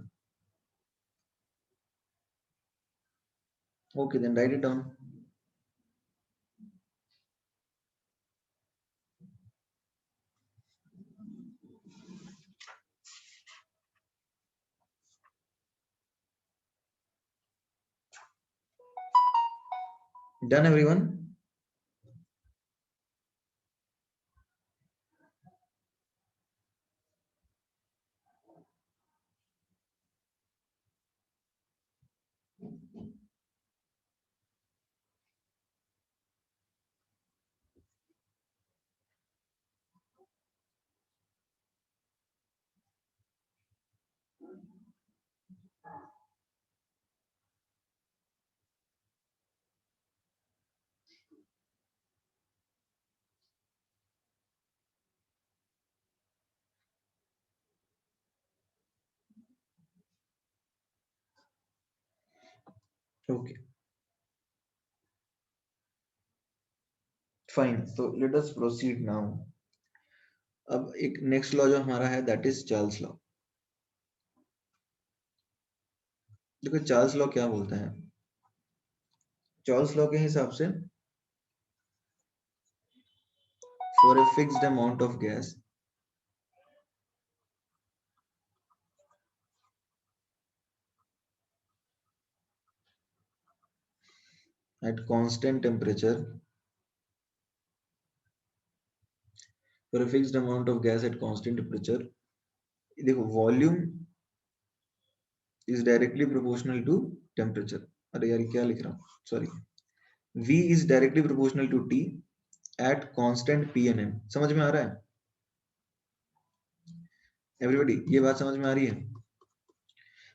Okay, then write it down. Done everyone? Okay fine, तो लेट अस प्रोसीड नाउ। अब एक नेक्स्ट लॉ जो हमारा है दैट इज चार्ल्स लॉ। देखो चार्ल्स लॉ क्या बोलता है? चार्ल्स लॉ के हिसाब से for a fixed amount of gas at constant temperature, for a fixed amount of gas at constant temperature, देखो volume is directly proportional to temperature. अरे यार क्या लिख रहा हूँ, sorry. V is directly proportional to T at constant PNM। समझ में आ रहा है एवरीबॉडी? ये बात समझ में आ रही है?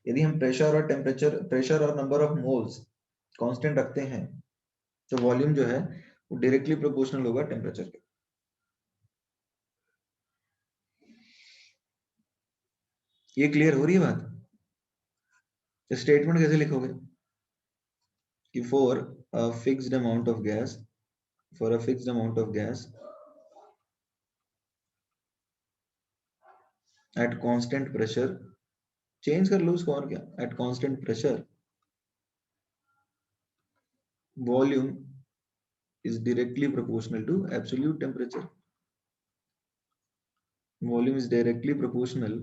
यदि हम प्रेशर और टेम्परेचर, प्रेशर और नंबर ऑफ मोल्स कांस्टेंट रखते हैं, तो वॉल्यूम जो है वो डायरेक्टली प्रोपोर्शनल होगा टेम्परेचर के। ये क्लियर हो रही है बात? स्टेटमेंट कैसे लिखोगे कि for a fixed amount of gas, for a fixed amount of gas at constant pressure, change कर लो उसको और क्या, at constant pressure volume is directly proportional to absolute temperature. Volume is directly proportional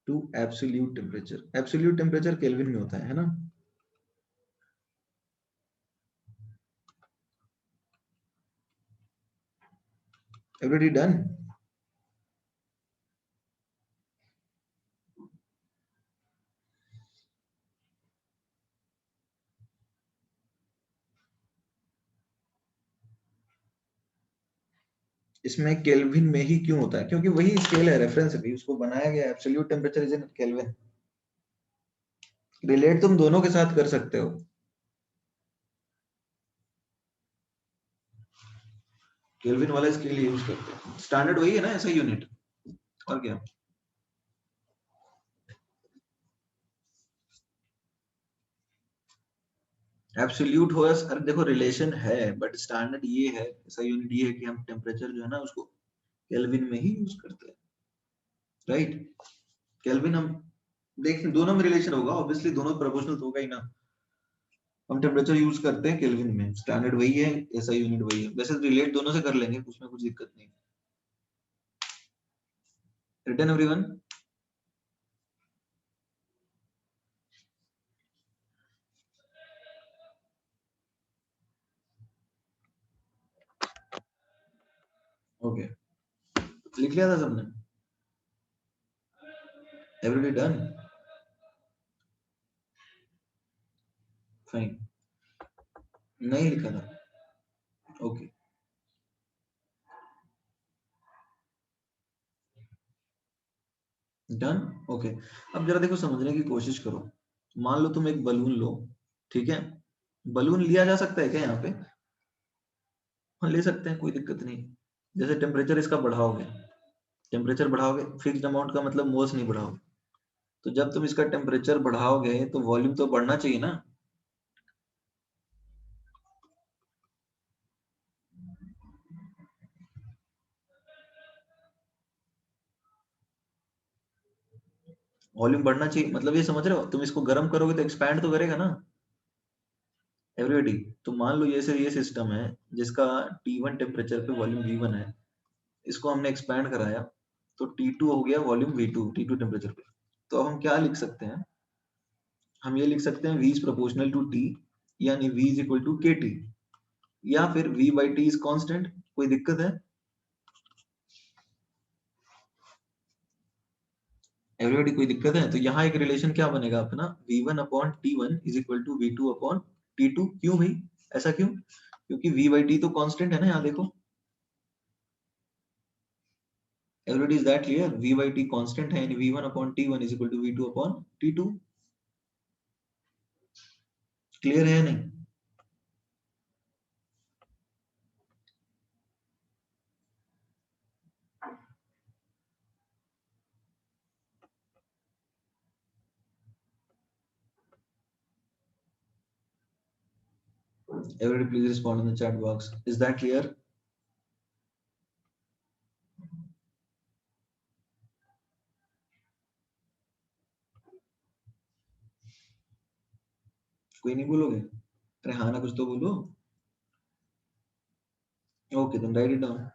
to absolute temperature. Absolute temperature kelvin में होता है ना? Everybody done? इसमें kelvin में ही क्यों होता है? क्योंकि वही स्केल है, रेफरेंस है, उसको बनाया गया। Absolute temperature is in kelvin. Relate तुम दोनों के साथ कर सकते हो। केल्विन वाला स्केल यूज करते हैं, स्टैंडर्ड वही है ना, ऐसा यूनिट और क्या। एब्सोल्यूट हो, अरे देखो रिलेशन है, बट स्टैंडर्ड ये है, ऐसा यूनिट ये है कि हम टेम्परेचर जो है ना उसको केल्विन में ही यूज करते हैं, राइट? केल्विन हम देख दोनों में रिलेशन होगा, ऑब्वियसली दोनों प्रोपोर्शनल तो होगा ही ना। हम टेम्परेचर यूज करते हैं केल्विन में, स्टैंडर्ड वही है, ऐसा यूनिट वही है। वैसे रिलेट दोनों से कर लेंगे, कुछ में कुछ दिक्कत नहीं। Return everyone? ओके लिख लिया था सबने? Everybody done? फाइन, नहीं लिखा था, ओके डन, ओके। अब जरा देखो, समझने की कोशिश करो। मान लो तुम एक बलून लो, ठीक है? बलून लिया जा सकता है क्या यहाँ पे? हाँ, ले सकते हैं, कोई दिक्कत नहीं। जैसे टेम्परेचर इसका बढ़ाओगे, टेम्परेचर बढ़ाओगे, फिक्स्ड अमाउंट का मतलब मोल्स नहीं बढ़ाओगे। तो जब तुम इसका टेम्परेचर बढ़ाओगे तो वॉल्यूम तो बढ़ना चाहिए ना। वॉल्यूम बढ़ना चाहिए मतलब ये समझ रहे हो, तुम इसको गर्म करोगे तो एक्सपैंड तो करेगा ना। एवरीबॉडी, तो मान लो ये सिस्टम है जिसका T1 टेम्परेचर पे वॉल्यूम V1 है, इसको हमने एक्सपैंड कराया तो T2 हो गया वॉल्यूम V2, T2 टेम्परेचर पे। तो अब हम क्या लिख सकते हैं? हम ये लिख सकते हैं V is proportional to T, यानी V is equal to KT, या फिर V by T is constant. कोई दिक्कत है? एवरीबॉडी, कोई दिक्कत है? तो यहाँ एक रिलेशन क्या बनेगा अपना, V1 upon T1 is equal to V2 upon T2। क्यों भाई, ऐसा क्यों? क्योंकि V बाई T तो कांस्टेंट है ना, यहाँ देखो। Everybody, is that clear? V by T constant है, यानी V1 upon T1 is equal to V2 upon T2। Clear है या नहीं? Everybody please respond in the chat box. Is that clear? कोई नहीं बोलोगे? अरे हाँ ना, कुछ तो बोलो। Okay, then write it down.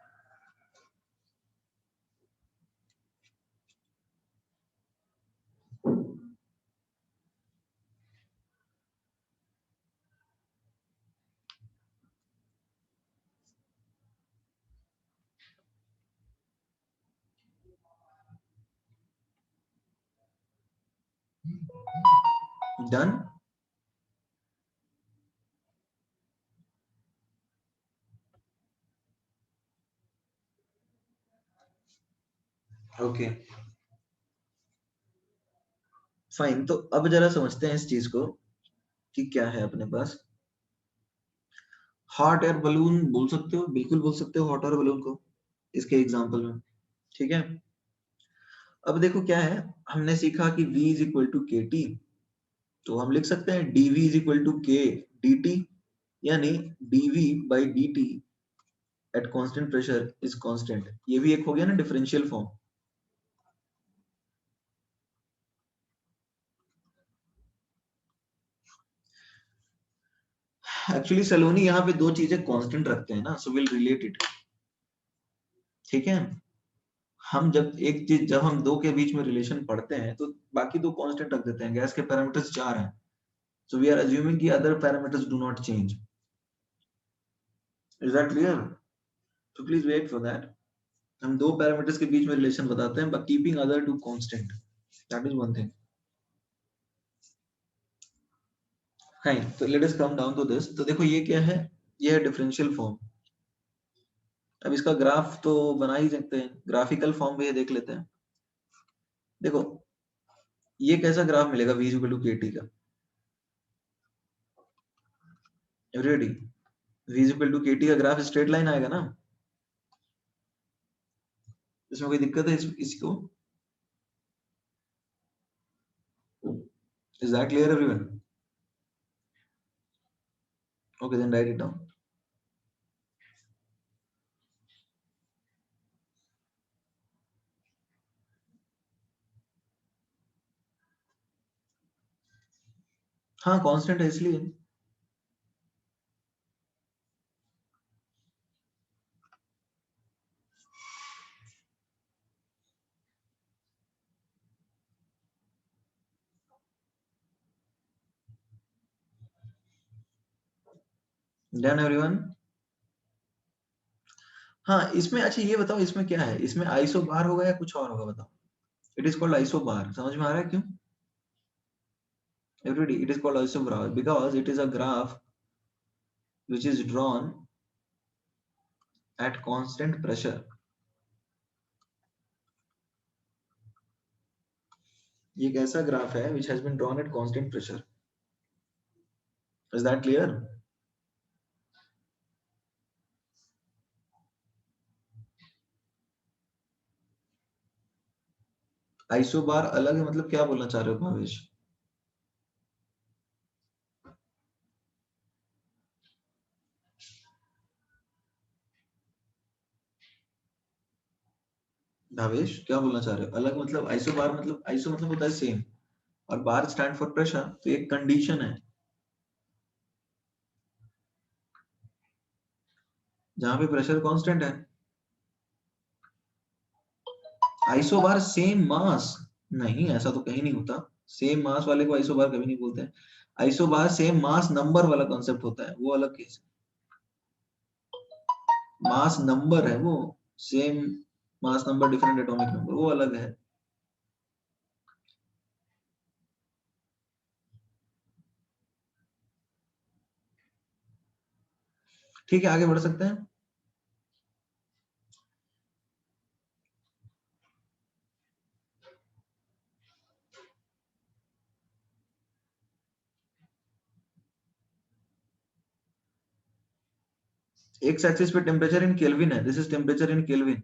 Done? Okay, fine. तो अब जरा समझते हैं इस चीज को कि क्या है अपने पास। हॉट एयर बलून बोल सकते हो, बिल्कुल बोल सकते हो हॉट एयर बलून को इसके एग्जांपल में, ठीक है? अब देखो क्या है, हमने सीखा कि V is equal to K T, तो हम लिख सकते हैं dV इज इक्वल टू के डी टी, यानी dV by D T at constant pressure is constant. ये भी एक हो गया ना डिफरेंशियल फॉर्म। एक्चुअली सलोनी यहाँ पे दो चीजें कांस्टेंट रखते हैं ना, सो विल रिलेट इट, ठीक है? हम जब एक चीज, जब हम दो के बीच में रिलेशन पढ़ते हैं तो बाकी दो कांस्टेंट रख देते हैं। गैस के पैरामीटर्स चार हैं, सो वी आर अज्यूमिंग कि other parameters do not change. Is that clear? तो प्लीज वेट फॉर दैट। हम दो पैरामीटर्स के बीच में रिलेशन बताते हैं but keeping other two constant, that is one thing. Fine, तो let us come down to this. तो देखो ये क्या है, ये है डिफरेंशियल फॉर्म। अब इसका ग्राफ तो बना ही सकते हैं, ग्राफिकल फॉर्म में ये देख लेते हैं। देखो ये कैसा ग्राफ मिलेगा v equal to K T का? Ready, v equal to K T का ग्राफ स्ट्रेट लाइन आएगा ना? इसमें कोई दिक्कत है इसको? Is that clear everyone? Okay, then write it down. हाँ कांस्टेंट है इसलिए। Done everyone? हाँ, इसमें अच्छा ये बताओ इसमें क्या है? इसमें आइसोबार होगा या कुछ और होगा बताओ? इट इज कॉल्ड आइसोबार, समझ में आ रहा है क्यों? Everybody, it is called isobar because it is a graph which is drawn at constant pressure. ये एक ऐसा ग्राफ है which has been drawn at constant pressure. Is that clear? Isobar अलग है मतलब क्या बोलना चाह रहे हो भावेश? भावेश क्या बोलना चाह रहे हो? अलग मतलब आइसोबार मतलब आइसो मतलब होता है सेम और बार स्टैंड फॉर प्रेशर, तो एक कंडीशन है जहां पे प्रेशर कांस्टेंट है। आइसोबार सेम मास नहीं, ऐसा तो कहीं नहीं होता। सेम मास वाले को आइसोबार कभी नहीं बोलते हैं। आइसोबार सेम मास नंबर वाला कॉन्सेप्ट होता है, वो अलग केस है। मास नंबर है वो, same mass number different atomic number वो अलग है। ठीक है, आगे बढ़ सकते हैं। एक्स एक्सिस पे टेम्परेचर इन केल्विन है, this is temperature in kelvin.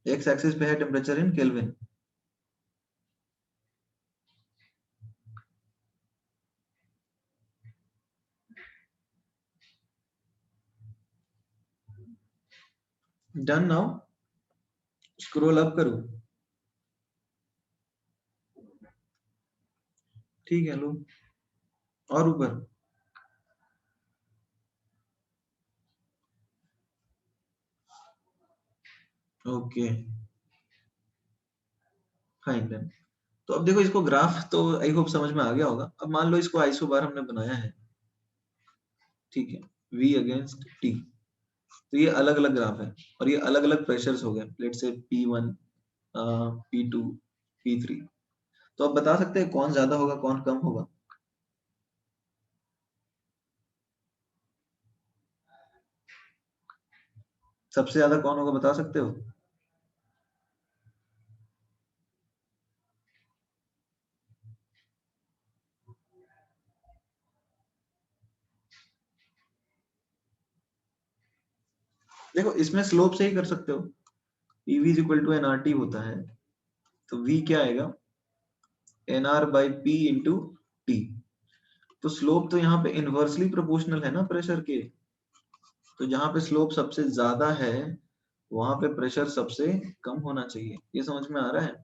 X axis पे है temperature in kelvin. Done now, scroll up करो। ठीक है लो, और ऊपर। Okay fine done. तो अब देखो इसको ग्राफ तो आई होप समझ में आ गया होगा। अब मान लो इसको आइसोबार हमने बनाया है, ठीक है, V अगेंस्ट T। तो ये अलग अलग ग्राफ है और ये अलग अलग प्रेशर्स हो गए, let's say P1, P2, P3। तो अब बता सकते हैं कौन ज्यादा होगा कौन कम होगा? सबसे ज्यादा कौन होगा बता सकते हो? देखो इसमें स्लोप से ही कर सकते हो। PV is equal to NRT होता है, तो V क्या आएगा? NR by P into T। तो स्लोप तो यहाँ पे इनवर्सली प्रोपोर्शनल है ना प्रेशर के, तो जहां पे स्लोप सबसे ज्यादा है वहां पे प्रेशर सबसे कम होना चाहिए। ये समझ में आ रहा है?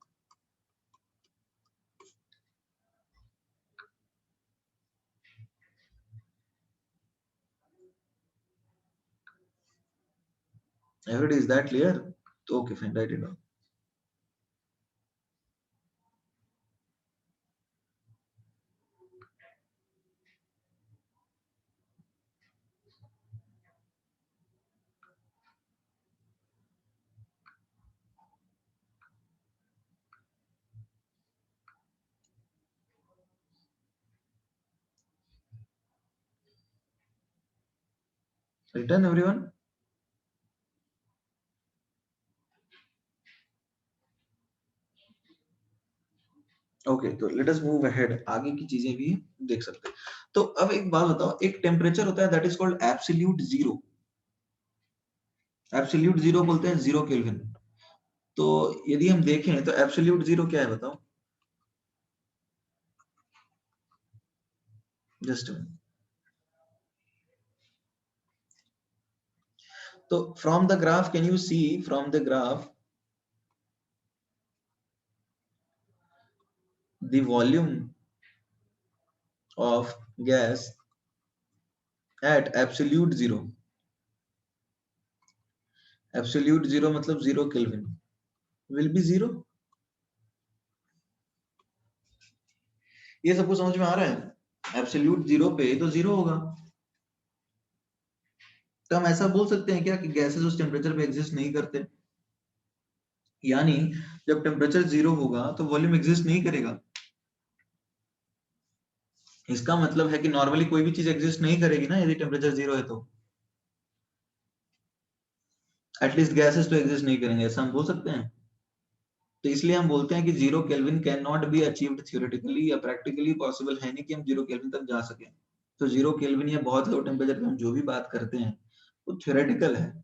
Everybody, is that clear? Okay, fine, write it down. Written everyone? Okay, तो लेट अस मूव अहेड, आगे की चीजें भी देख सकते हैं। तो अब एक बात बताओ, एक टेम्परेचर होता है that is called absolute zero. Absolute zero बोलते हैं जीरो केल्विन। तो यदि हम देखें तो एब्सोल्यूट जीरो क्या है बताओ? जस्ट, तो from the graph can you see, from the graph the volume of gas at absolute zero. Absolute zero मतलब zero kelvin will be zero. ये सबको समझ में आ रहा है? एब्सोल्यूट जीरो पे तो जीरो होगा। तो हम ऐसा बोल सकते हैं क्या कि गैसेस उस टेम्परेचर पे एग्जिस्ट नहीं करते, यानी जब टेम्परेचर 0 होगा तो वॉल्यूम एग्जिस्ट नहीं करेगा। इसका मतलब है कि नॉर्मली कोई भी चीज एग्जिस्ट नहीं करेगी ना यदि टेम्परेचर 0 है, तो एटलीस्ट गैसेस तो एग्जिस्ट नहीं करेंगे, ऐसा हम बोल सकते हैं। तो इसलिए हम बोलते हैं कि 0 kelvin can not be achieved theoretically या प्रैक्टिकली पॉसिबल है नहीं कि हम 0 केल्विन तक जा सके। तो 0 केल्विन या बहुत लो टेम्परेचर पे हम जो भी बात करते हैं वो थियोरेटिकल है।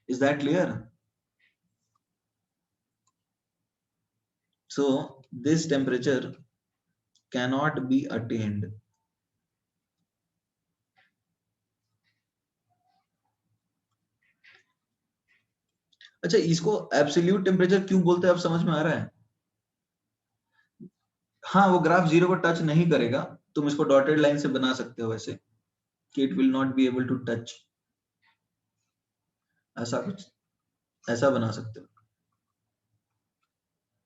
Is that clear? So this temperature cannot be attend. अच्छा, इसको एब्सोल्यूट टेम्परेचर क्यों बोलते हैं, अब समझ में आ रहा है? हाँ, वो ग्राफ 0 को टच नहीं करेगा, तुम इसको डॉटेड लाइन से बना सकते हो वैसे कि it will not be able to touch, ऐसा कुछ ऐसा बना सकते हो।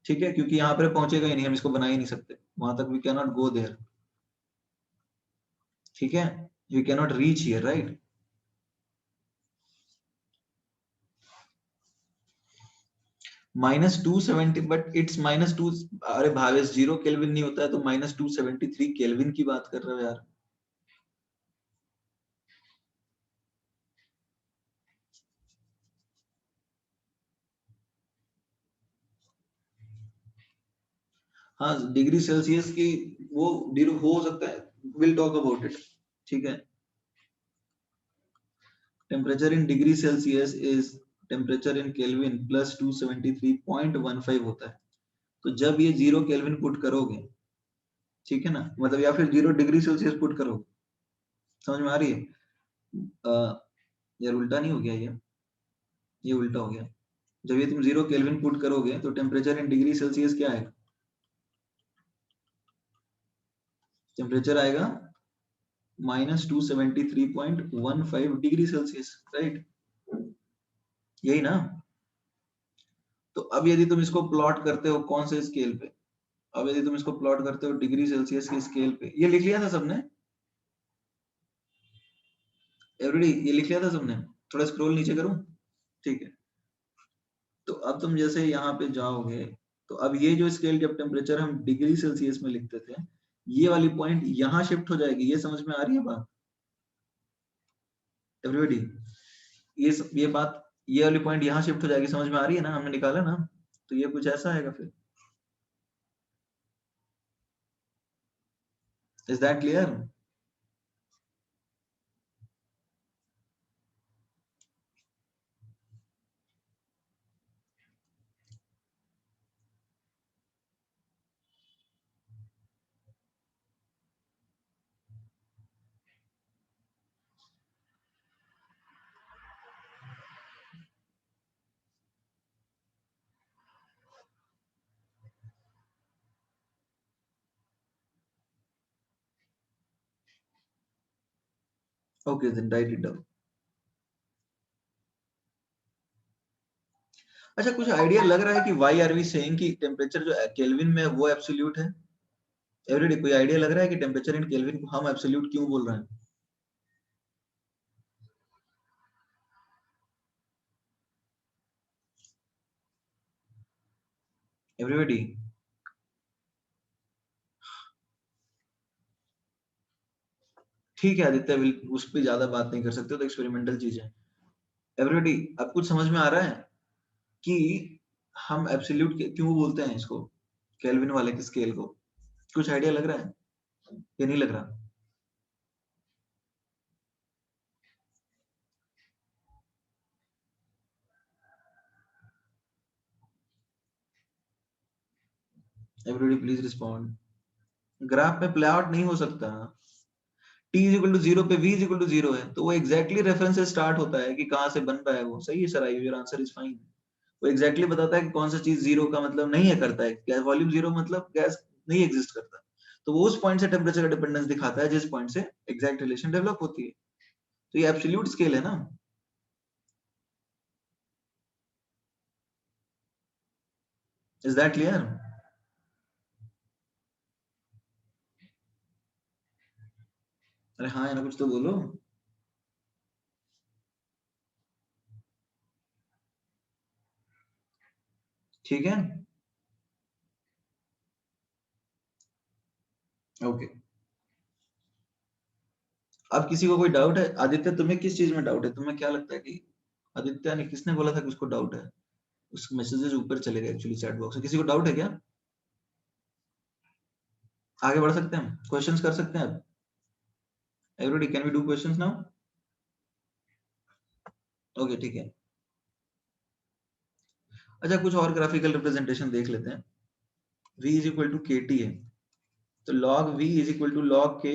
ठीक है, क्योंकि यहाँ पर पहुंचेगा ही नहीं, हम इसको बना ही नहीं सकते, वहां तक we can not go there. ठीक है, we can not reach here, right? -270, but it's -2। अरे भावेश, 0 केल्विन नहीं होता है तो -273 केल्विन की बात कर रहे हो यार। हाँ, डिग्री सेल्सियस की वो हो सकता है, विल टॉक अबाउट इट। ठीक है, temperature in degree Celsius is temperature in kelvin plus 273.15 होता है। तो जब ये 0 केल्विन पुट करोगे, ठीक है ना, मतलब या फिर 0 डिग्री सेल्सियस पुट करोगे, समझ में आ रही है? यार उल्टा नहीं हो गया ये उल्टा हो गया। जब ये तुम 0 केल्विन पुट करोगे तो टेम्परेचर इन डिग्री सेल्सियस क्या आएगा? टेम्परेचर आएगा -273.15 डिग्री सेल्सियस, राइट? यही ना? तो अब यदि तुम इसको प्लॉट करते हो कौन से स्केल पे, अब यदि तुम इसको प्लॉट करते हो डिग्री सेल्सियस के स्केल पे, ये लिख लिया था सबने? एवरीडी, ये लिख लिया था सबने? थोड़ा स्क्रॉल नीचे करूं? ठीक है, तो अब तुम जैसे यहाँ पे जाओगे, तो अब ये जो स्केल जब टेम्परेचर हम डिग्री सेल्सियस में लिखते थे, ये वाली पॉइंट यहाँ शिफ्ट हो जाएगी। ये समझ में आ रही है बात एवरीबॉडी? ये बात, ये वाली पॉइंट यहाँ शिफ्ट हो जाएगी, समझ में आ रही है ना? हमने निकाला ना, तो ये कुछ ऐसा आएगा फिर। Is that clear? Okay, then write it down. अच्छा, कुछ आइडिया लग रहा है कि व्हाई आर वी सेइंग कि टेम्परेचर जो केल्विन में है वो एब्सोल्यूट है? एवरीडे, कोई आइडिया लग रहा है कि टेम्परेचर इन केल्विन को हम एब्सोल्यूट क्यों बोल रहे हैं? एवरीबॉडी, ठीक है आदित्य, उस पर ज्यादा बात नहीं कर सकते, तो एक्सपेरिमेंटल चीज है। एवरीबॉडी, अब कुछ समझ में आ रहा है कि हम एब्सोल्यूट क्यों बोलते हैं इसको, केल्विन वाले के स्केल को? कुछ आइडिया लग रहा है या नहीं लग रहा? Everybody please respond. ग्राफ में प्ले आउट नहीं हो सकता। t इज इक्वल टू 0 पे v इज इक्वल टू 0 है, तो वो एग्जैक्टली रेफरेंस से स्टार्ट होता है कि कहां से बन रहा है वो। सही है sir, your answer is fine. वो एग्जैक्टली बताता है कि कौन सा चीज 0 का मतलब नहीं है करता है, गैस वॉल्यूम 0 मतलब गैस नहीं एग्जिस्ट करता। तो वो उस पॉइंट से टेम्परेचर का डिपेंडेंस दिखाता है जिस पॉइंट से एग्जैक्ट रिलेशन डेवलप होती है। तो ये एब्सोल्यूट स्केल है ना? Is that clear? अरे हाँ, है ना, कुछ तो बोलो। ठीक है, ओके। अब किसी को कोई डाउट है? आदित्य, तुम्हें किस चीज में डाउट है? तुम्हें क्या लगता है कि आदित्य ने, किसने बोला था कि उसको डाउट है? उस मैसेजेस ऊपर चले गए एक्चुअली चैट बॉक्स में। किसी को डाउट है क्या? आगे बढ़ सकते हैं, क्वेश्चंस कर सकते हैं अब। Everybody, can we do questions now? Okay, ठीक है। अच्छा, कुछ और ग्राफिकल रिप्रेजेंटेशन देख लेते हैं। v is equal to K T है, तो log v is equal to log k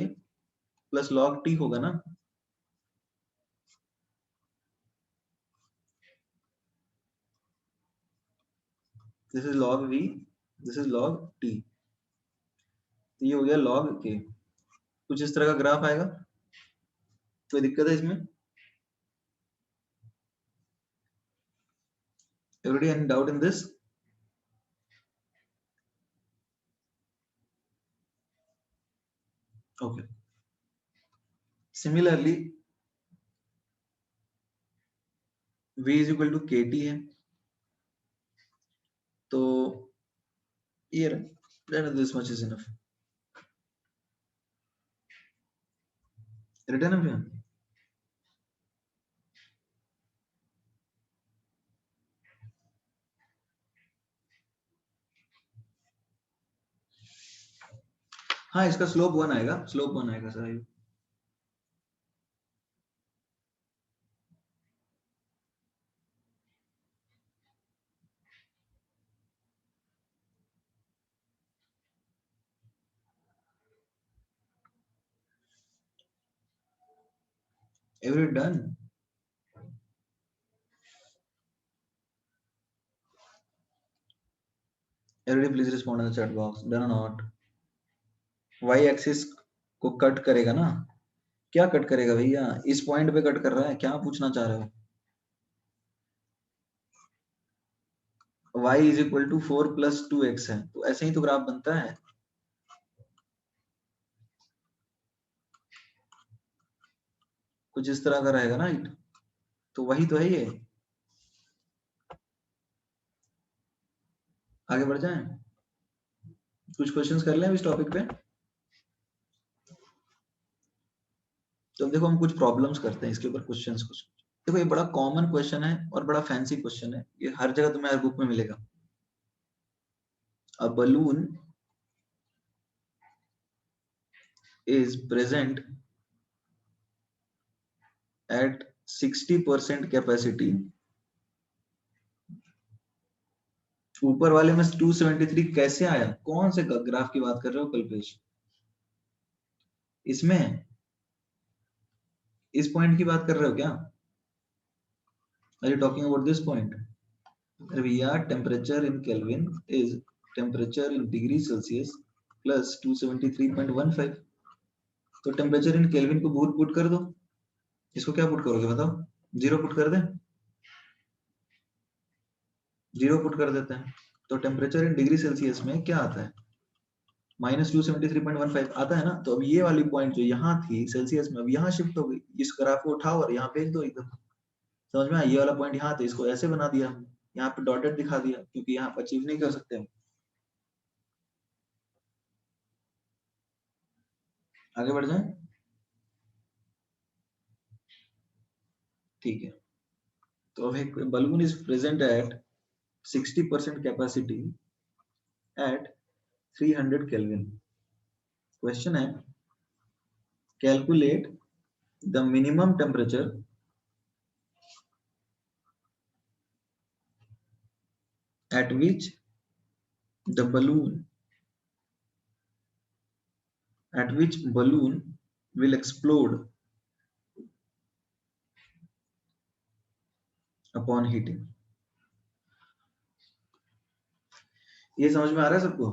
plus log t होगा ना? This is log v, this is log t, ये हो गया log k। कुछ इस तरह का ग्राफ आएगा। कोई दिक्कत है इसमें? Everybody, any doubt in this? Okay. Similarly v is equal to K T है, तो ये this much is enough. Return है भैया? हाँ, इसका स्लोप 1 आएगा, स्लोप 1 आएगा sir. Every done? Everybody please respond in the chat box, done और नॉट? वाई एक्सिस को कट करेगा ना? क्या कट करेगा भैया? इस पॉइंट पे कट कर रहा है, क्या पूछना चाह रहे हो? y is equal to 4 plus 2x है, तो ऐसे ही तो ग्राफ बनता है। कुछ इस तरह का रहेगा ना, तो वही तो है ये। आगे बढ़ जाएं, कुछ क्वेश्चंस कर लें इस टॉपिक पे। तो अब देखो, हम कुछ प्रॉब्लम्स करते हैं इसके ऊपर, क्वेश्चंस कुछ। देखो, ये बड़ा कॉमन क्वेश्चन है और बड़ा फैंसी क्वेश्चन है, ये हर जगह तुम्हें हर बुक में मिलेगा। A balloon is present at 60% capacity, ऊपर वाले में 273 कैसे आया? कौन से ग्राफ की बात कर रहे हो कल्पेश? इसमें इस पॉइंट की बात कर रहे हो क्या? Are you talking about this point? भैया, temperature in kelvin is temperature in degree Celsius plus 273.15। तो टेम्परेचर इन केल्विन को भूल पुट कर दो। इसको क्या पुट करोगे बताओ? जीरो पुट कर दे? जीरो पुट कर देते हैं, तो टेम्परेचर इन डिग्री सेल्सियस में क्या आता है? -273.15 आता है ना? तो अब ये वाली पॉइंट जो यहाँ थी सेल्सियस में, अब यहाँ शिफ्ट हो गई। इस ग्राफ को उठाओ और यहाँ भेज दो एकदम। समझ में आया? ये वाला पॉइंट यहाँ था, इसको ऐसे बना दिया, यहाँ पे डॉटेड दिखा दिया, क्योंकि यहाँ पर अचीव नहीं कर सकते हम। आगे बढ़ जाए, ठीक है। तो अब एक balloon is present at 60% capacity at 300 kelvin. Question है, calculate the minimum temperature at which the balloon will explode upon heating। ये समझ में आ रहा है सबको?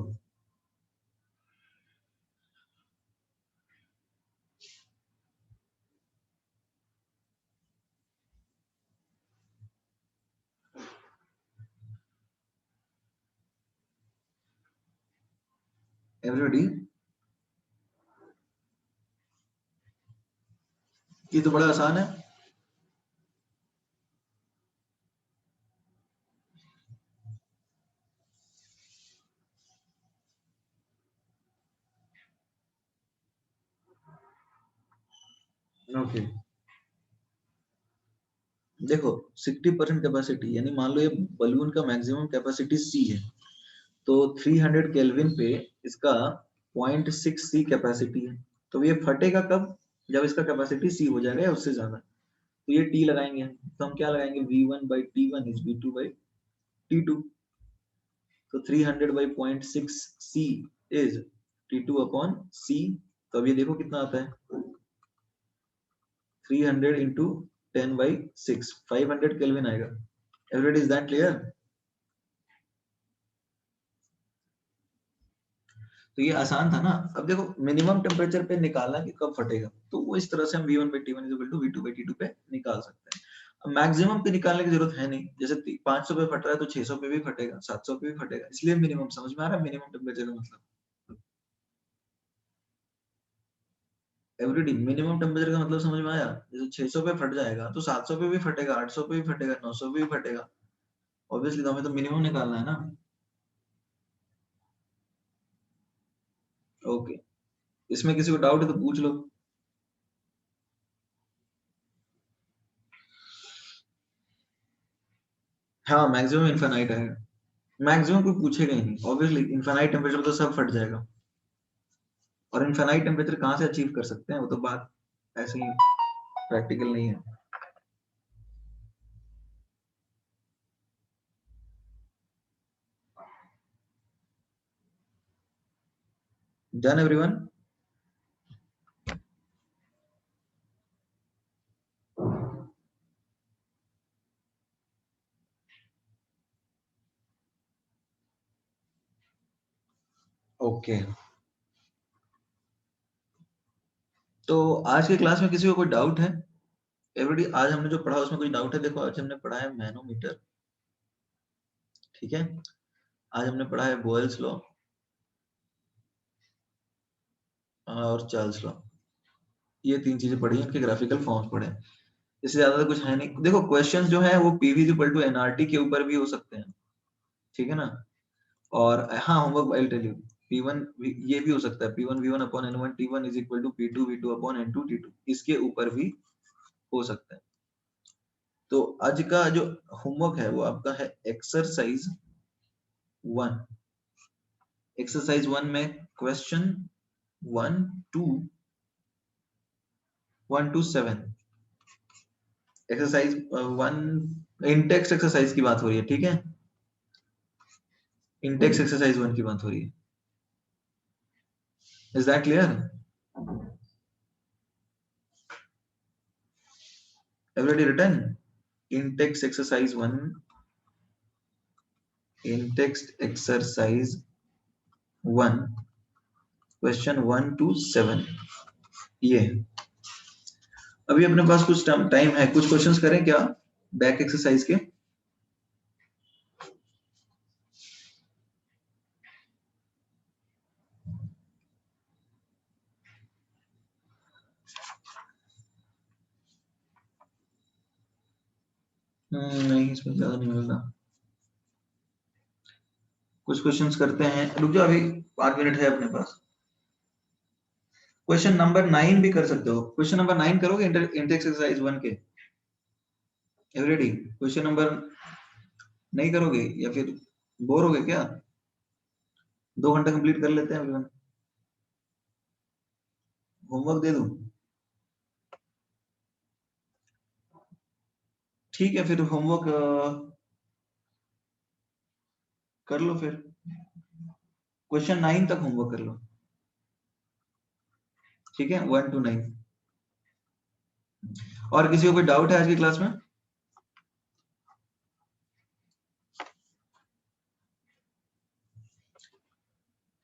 एवरीबॉडी, ये तो बड़ा आसान है। ओके, देखो 60% कैपेसिटी, यानी मान लो ये बलून का मैक्सिमम कैपेसिटी सी है, तो 300 केल्विन पे इसका 0.6 सी कैपेसिटी है, तो ये फटेगा कब? जब इसका कैपेसिटी सी हो जाएगा या उससे ज्यादा। तो ये टी लगाएंगे, तो हम क्या लगाएंगे, V1/T1 इज V2/T2। तो 300 by 0.6 C is T2 upon C। तो अब ये देखो कितना आता है, 300 into 10/6, 500 केल्विन आएगा। Everybody is that clear? तो ये आसान था ना। अब देखो मिनिमम टेम्परेचर पे निकालना कि कब फटेगा, तो वो इस तरह से हम V1/T1 V2/T2 पे निकाल सकते हैं। अब मैक्सिमम पे निकालने की जरूरत है नहीं, जैसे 500 पे फट रहा है तो 600 पे भी फटेगा, 700 पे भी फटेगा, इसलिए मिनिमम। समझ में आ रहा है मिनिमम टेम्परेचर का मतलब? एवरीडी, मिनिमम टेम्परेचर का मतलब समझ में आया? जैसे 600 पे फट जाएगा तो 700 पे भी फटेगा, 800 पे भी फटेगा, 900 पे भी फटेगा। ऑब्वियसली तो हमें तो मिनिमम निकालना है ना। ओके, इसमें किसी को डाउट है तो पूछ लो। हाँ, मैक्सिमम इनफाइनाइट है, मैक्सिमम कोई पूछेगा ही नहीं, ऑब्वियसली इनफाइनाइट टेम्परेचर तो सब फट जाएगा। और इनफाइनाइट टेम्परेचर कहाँ से अचीव कर सकते हैं, वो तो बात ऐसे ही प्रैक्टिकल नहीं है। Done everyone? ओके, तो आज के क्लास में किसी को कोई डाउट है? एवरीडी, आज हमने जो पढ़ा उसमें कोई डाउट है? देखो आज हमने पढ़ा है मैनोमीटर, ठीक है, आज हमने पढ़ा है बॉयल्स लॉ और चार्ल्स लॉ, ये तीन चीजें पढ़ी हैं, इनके ग्राफिकल फॉर्म्स पढ़े हैं। इससे ज्यादा तो कुछ है नहीं। देखो क्वेश्चंस जो है वो पीवी इक्वल टू एनआरटी के ऊपर भी हो सकते हैं, ठीक है ना। और हाँ, homework I tell you, P1 ये भी हो सकता है, P1 V1 upon N1 T1 is equal to P2 V2 upon N2 T2, इसके ऊपर भी हो सकता है। तो आज का जो होमवर्क है वो आपका है एक्सरसाइज 1। एक्सरसाइज 1 में question 1 to 7, exercise 1 intext exercise की बात हो रही है, ठीक है, इंटेक्स एक्सरसाइज 1 की बात हो रही है। Is that clear? Everybody written intext exercise 1, intext exercise 1, question 1 to 7, ये अभी अपने पास कुछ टाइम है, कुछ क्वेश्चंस करें क्या बैक एक्सरसाइज के? नहीं, इसमें ज्यादा नहीं मिल रहा। कुछ क्वेश्चंस करते हैं, रुक जाओ, अभी 5 मिनट है अपने पास। क्वेश्चन नंबर 9 भी कर सकते हो, क्वेश्चन नंबर 9 करोगे इंटेक्स एक्सरसाइज 1 के? एवरीडी, क्वेश्चन नंबर नहीं करोगे या फिर बोर हो गए क्या? 2 घंटा कंप्लीट कर लेते हैं एवरीवन, होमवर्क दे दूं? ठीक है, फिर होमवर्क कर लो फिर, क्वेश्चन 9 तक होमवर्क कर लो, ठीक है, 1 to 9। और किसी को कोई डाउट है आज की क्लास में?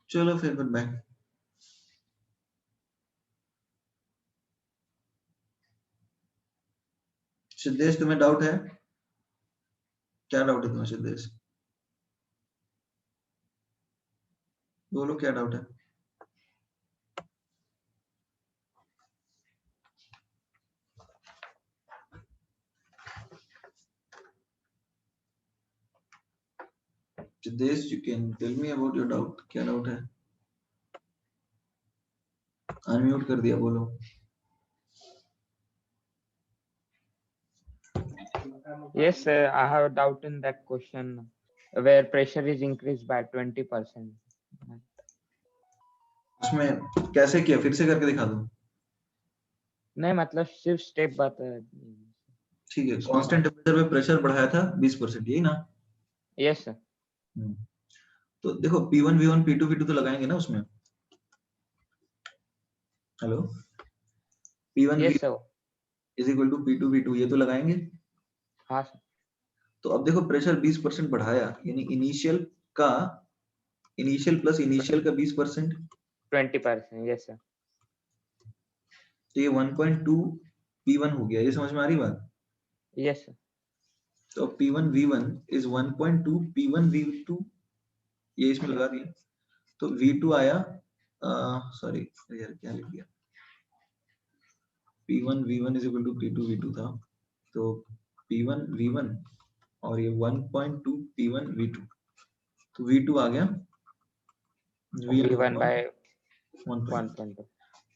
चलो फिर गुड बाय। सिद्धेश, तुम्हें डाउट है? क्या डाउट है तुम्हें सिद्धेश? बोलो क्या डाउट है। Siddhesh, you can tell me about your doubt, क्या डाउट है? अनम्यूट कर दिया, बोलो। Yes, I have a doubt in that question where pressure is increased by 20%. उसमें कैसे किया, फिर से करके दिखा दूं? नहीं मतलब सिर्फ स्टेप बता। ठीक है, कांस्टेंट टेम्परेचर पे प्रेशर बढ़ाया था 20%, यही ना? Yes sir. तो देखो P1 V1 P2 V2 तो लगाएंगे ना उसमें। Hello, P1 V yes sir. Is equal to P2 V2, ये तो लगाएंगे। हाँ सर। तो अब देखो प्रेशर 20% बढ़ाया, यानी इनिशियल प्लस इनिशियल का 20%, 20%। Yes sir. तो ये 1.2 P1 हो गया, ये समझ में आ रही बात? Yes sir. तो P1 V1 is 1.2 P1 V2, ये इसमें लगा दिया। तो V2 आया, सॉरी यार क्या लिख दिया, P1 V1 is equal to P2 V2 था, तो P1 V1 और ये 1.2 P1 V2, तो V2 आ गया V1 by 1.2। 1.2।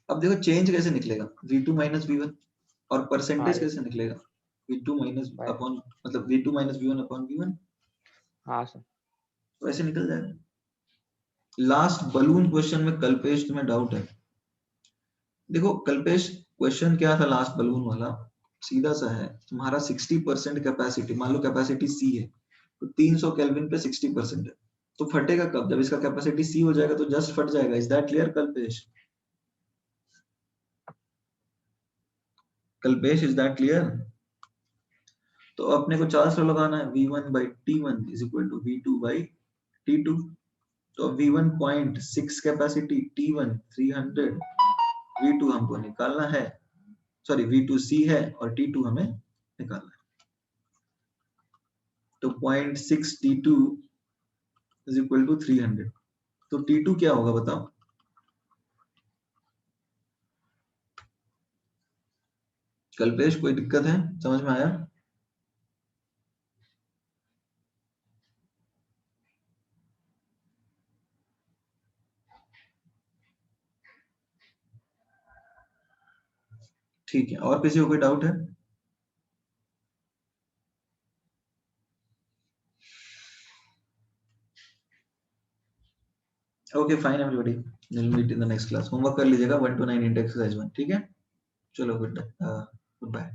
अब देखो चेंज कैसे निकलेगा, V2 माइनस V1, और परसेंटेज हाँ कैसे निकलेगा, V2 माइनस बाय। अपॉन, मतलब V2 minus V1 upon V1, हाँ सर। तो ऐसे निकल जाएगा। लास्ट बलून क्वेश्चन में कल्पेश तुम्हें डाउट है? देखो कल्पेश, क्वेश्चन क्या था लास्ट बलून वाला, सीधा सा है, तुम्हारा 60% कैपेसिटी, मान लो कैपेसिटी C है, तो 300 केल्विन पे 60% है, तो फटेगा कब, जब इसका कैपेसिटी C हो जाएगा तो जस्ट फट जाएगा। Is that clear Kalpesh? Kalpesh is that clear? तो अपने को चार्ज लगाना है, V1 by T1 is equal to V2 by T2, तो V1 0.6 कैपेसिटी, T1 300, V2 हमको निकालना है, सॉरी V2 C है और T2 हमें निकालना है, तो 0.6 T2 इज इक्वल टू 300, तो T2 क्या होगा बताओ? कल्पेश कोई दिक्कत है, समझ में आया? ठीक है, और किसी को कोई डाउट है? Okay fine everybody, will meet in the next class. Homework कर लीजिएगा 1 to 9 इंडेक्स एक्सरसाइज 1, ठीक है? चलो गुड बाय।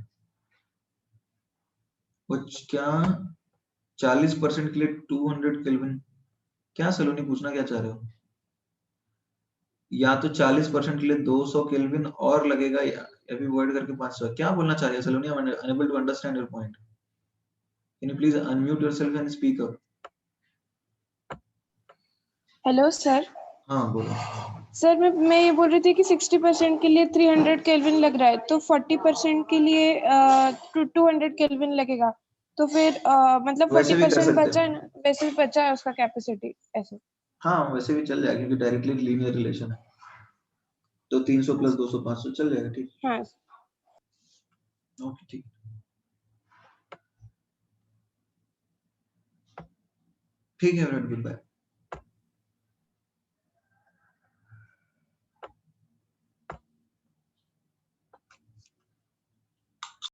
कुछ क्या 40% के लिए 200 केल्विन, क्या सलोनी पूछना क्या चाह रहे हो? या तो 40% के लिए 200 केल्विन और लगेगा, या अभी वर्ड करके 500, क्या बोलना चाह रहे हैं Saloni? I am unable to understand your point, can you please unmute yourself and speak up? Hello sir. हाँ बोलो। सर मैं ये बोल रही थी कि 60% के लिए 300 केल्विन लग रहा है, तो 40% के लिए 200 केल्विन लगेगा, तो फिर मतलब वैसे भी कर 40% सकते बचा है हैं, ना, वैसे भी बचा है उसका कैपेसिटी ऐसे। हाँ वैसे भी चल जाएगा क्योंकि डायरेक्टली लीनियर रिलेशन है, तो 300 प्लस 200 500 चल जाएगा। ठीक, हाँ। ओके ठीक, ठीक है, गुड बाय।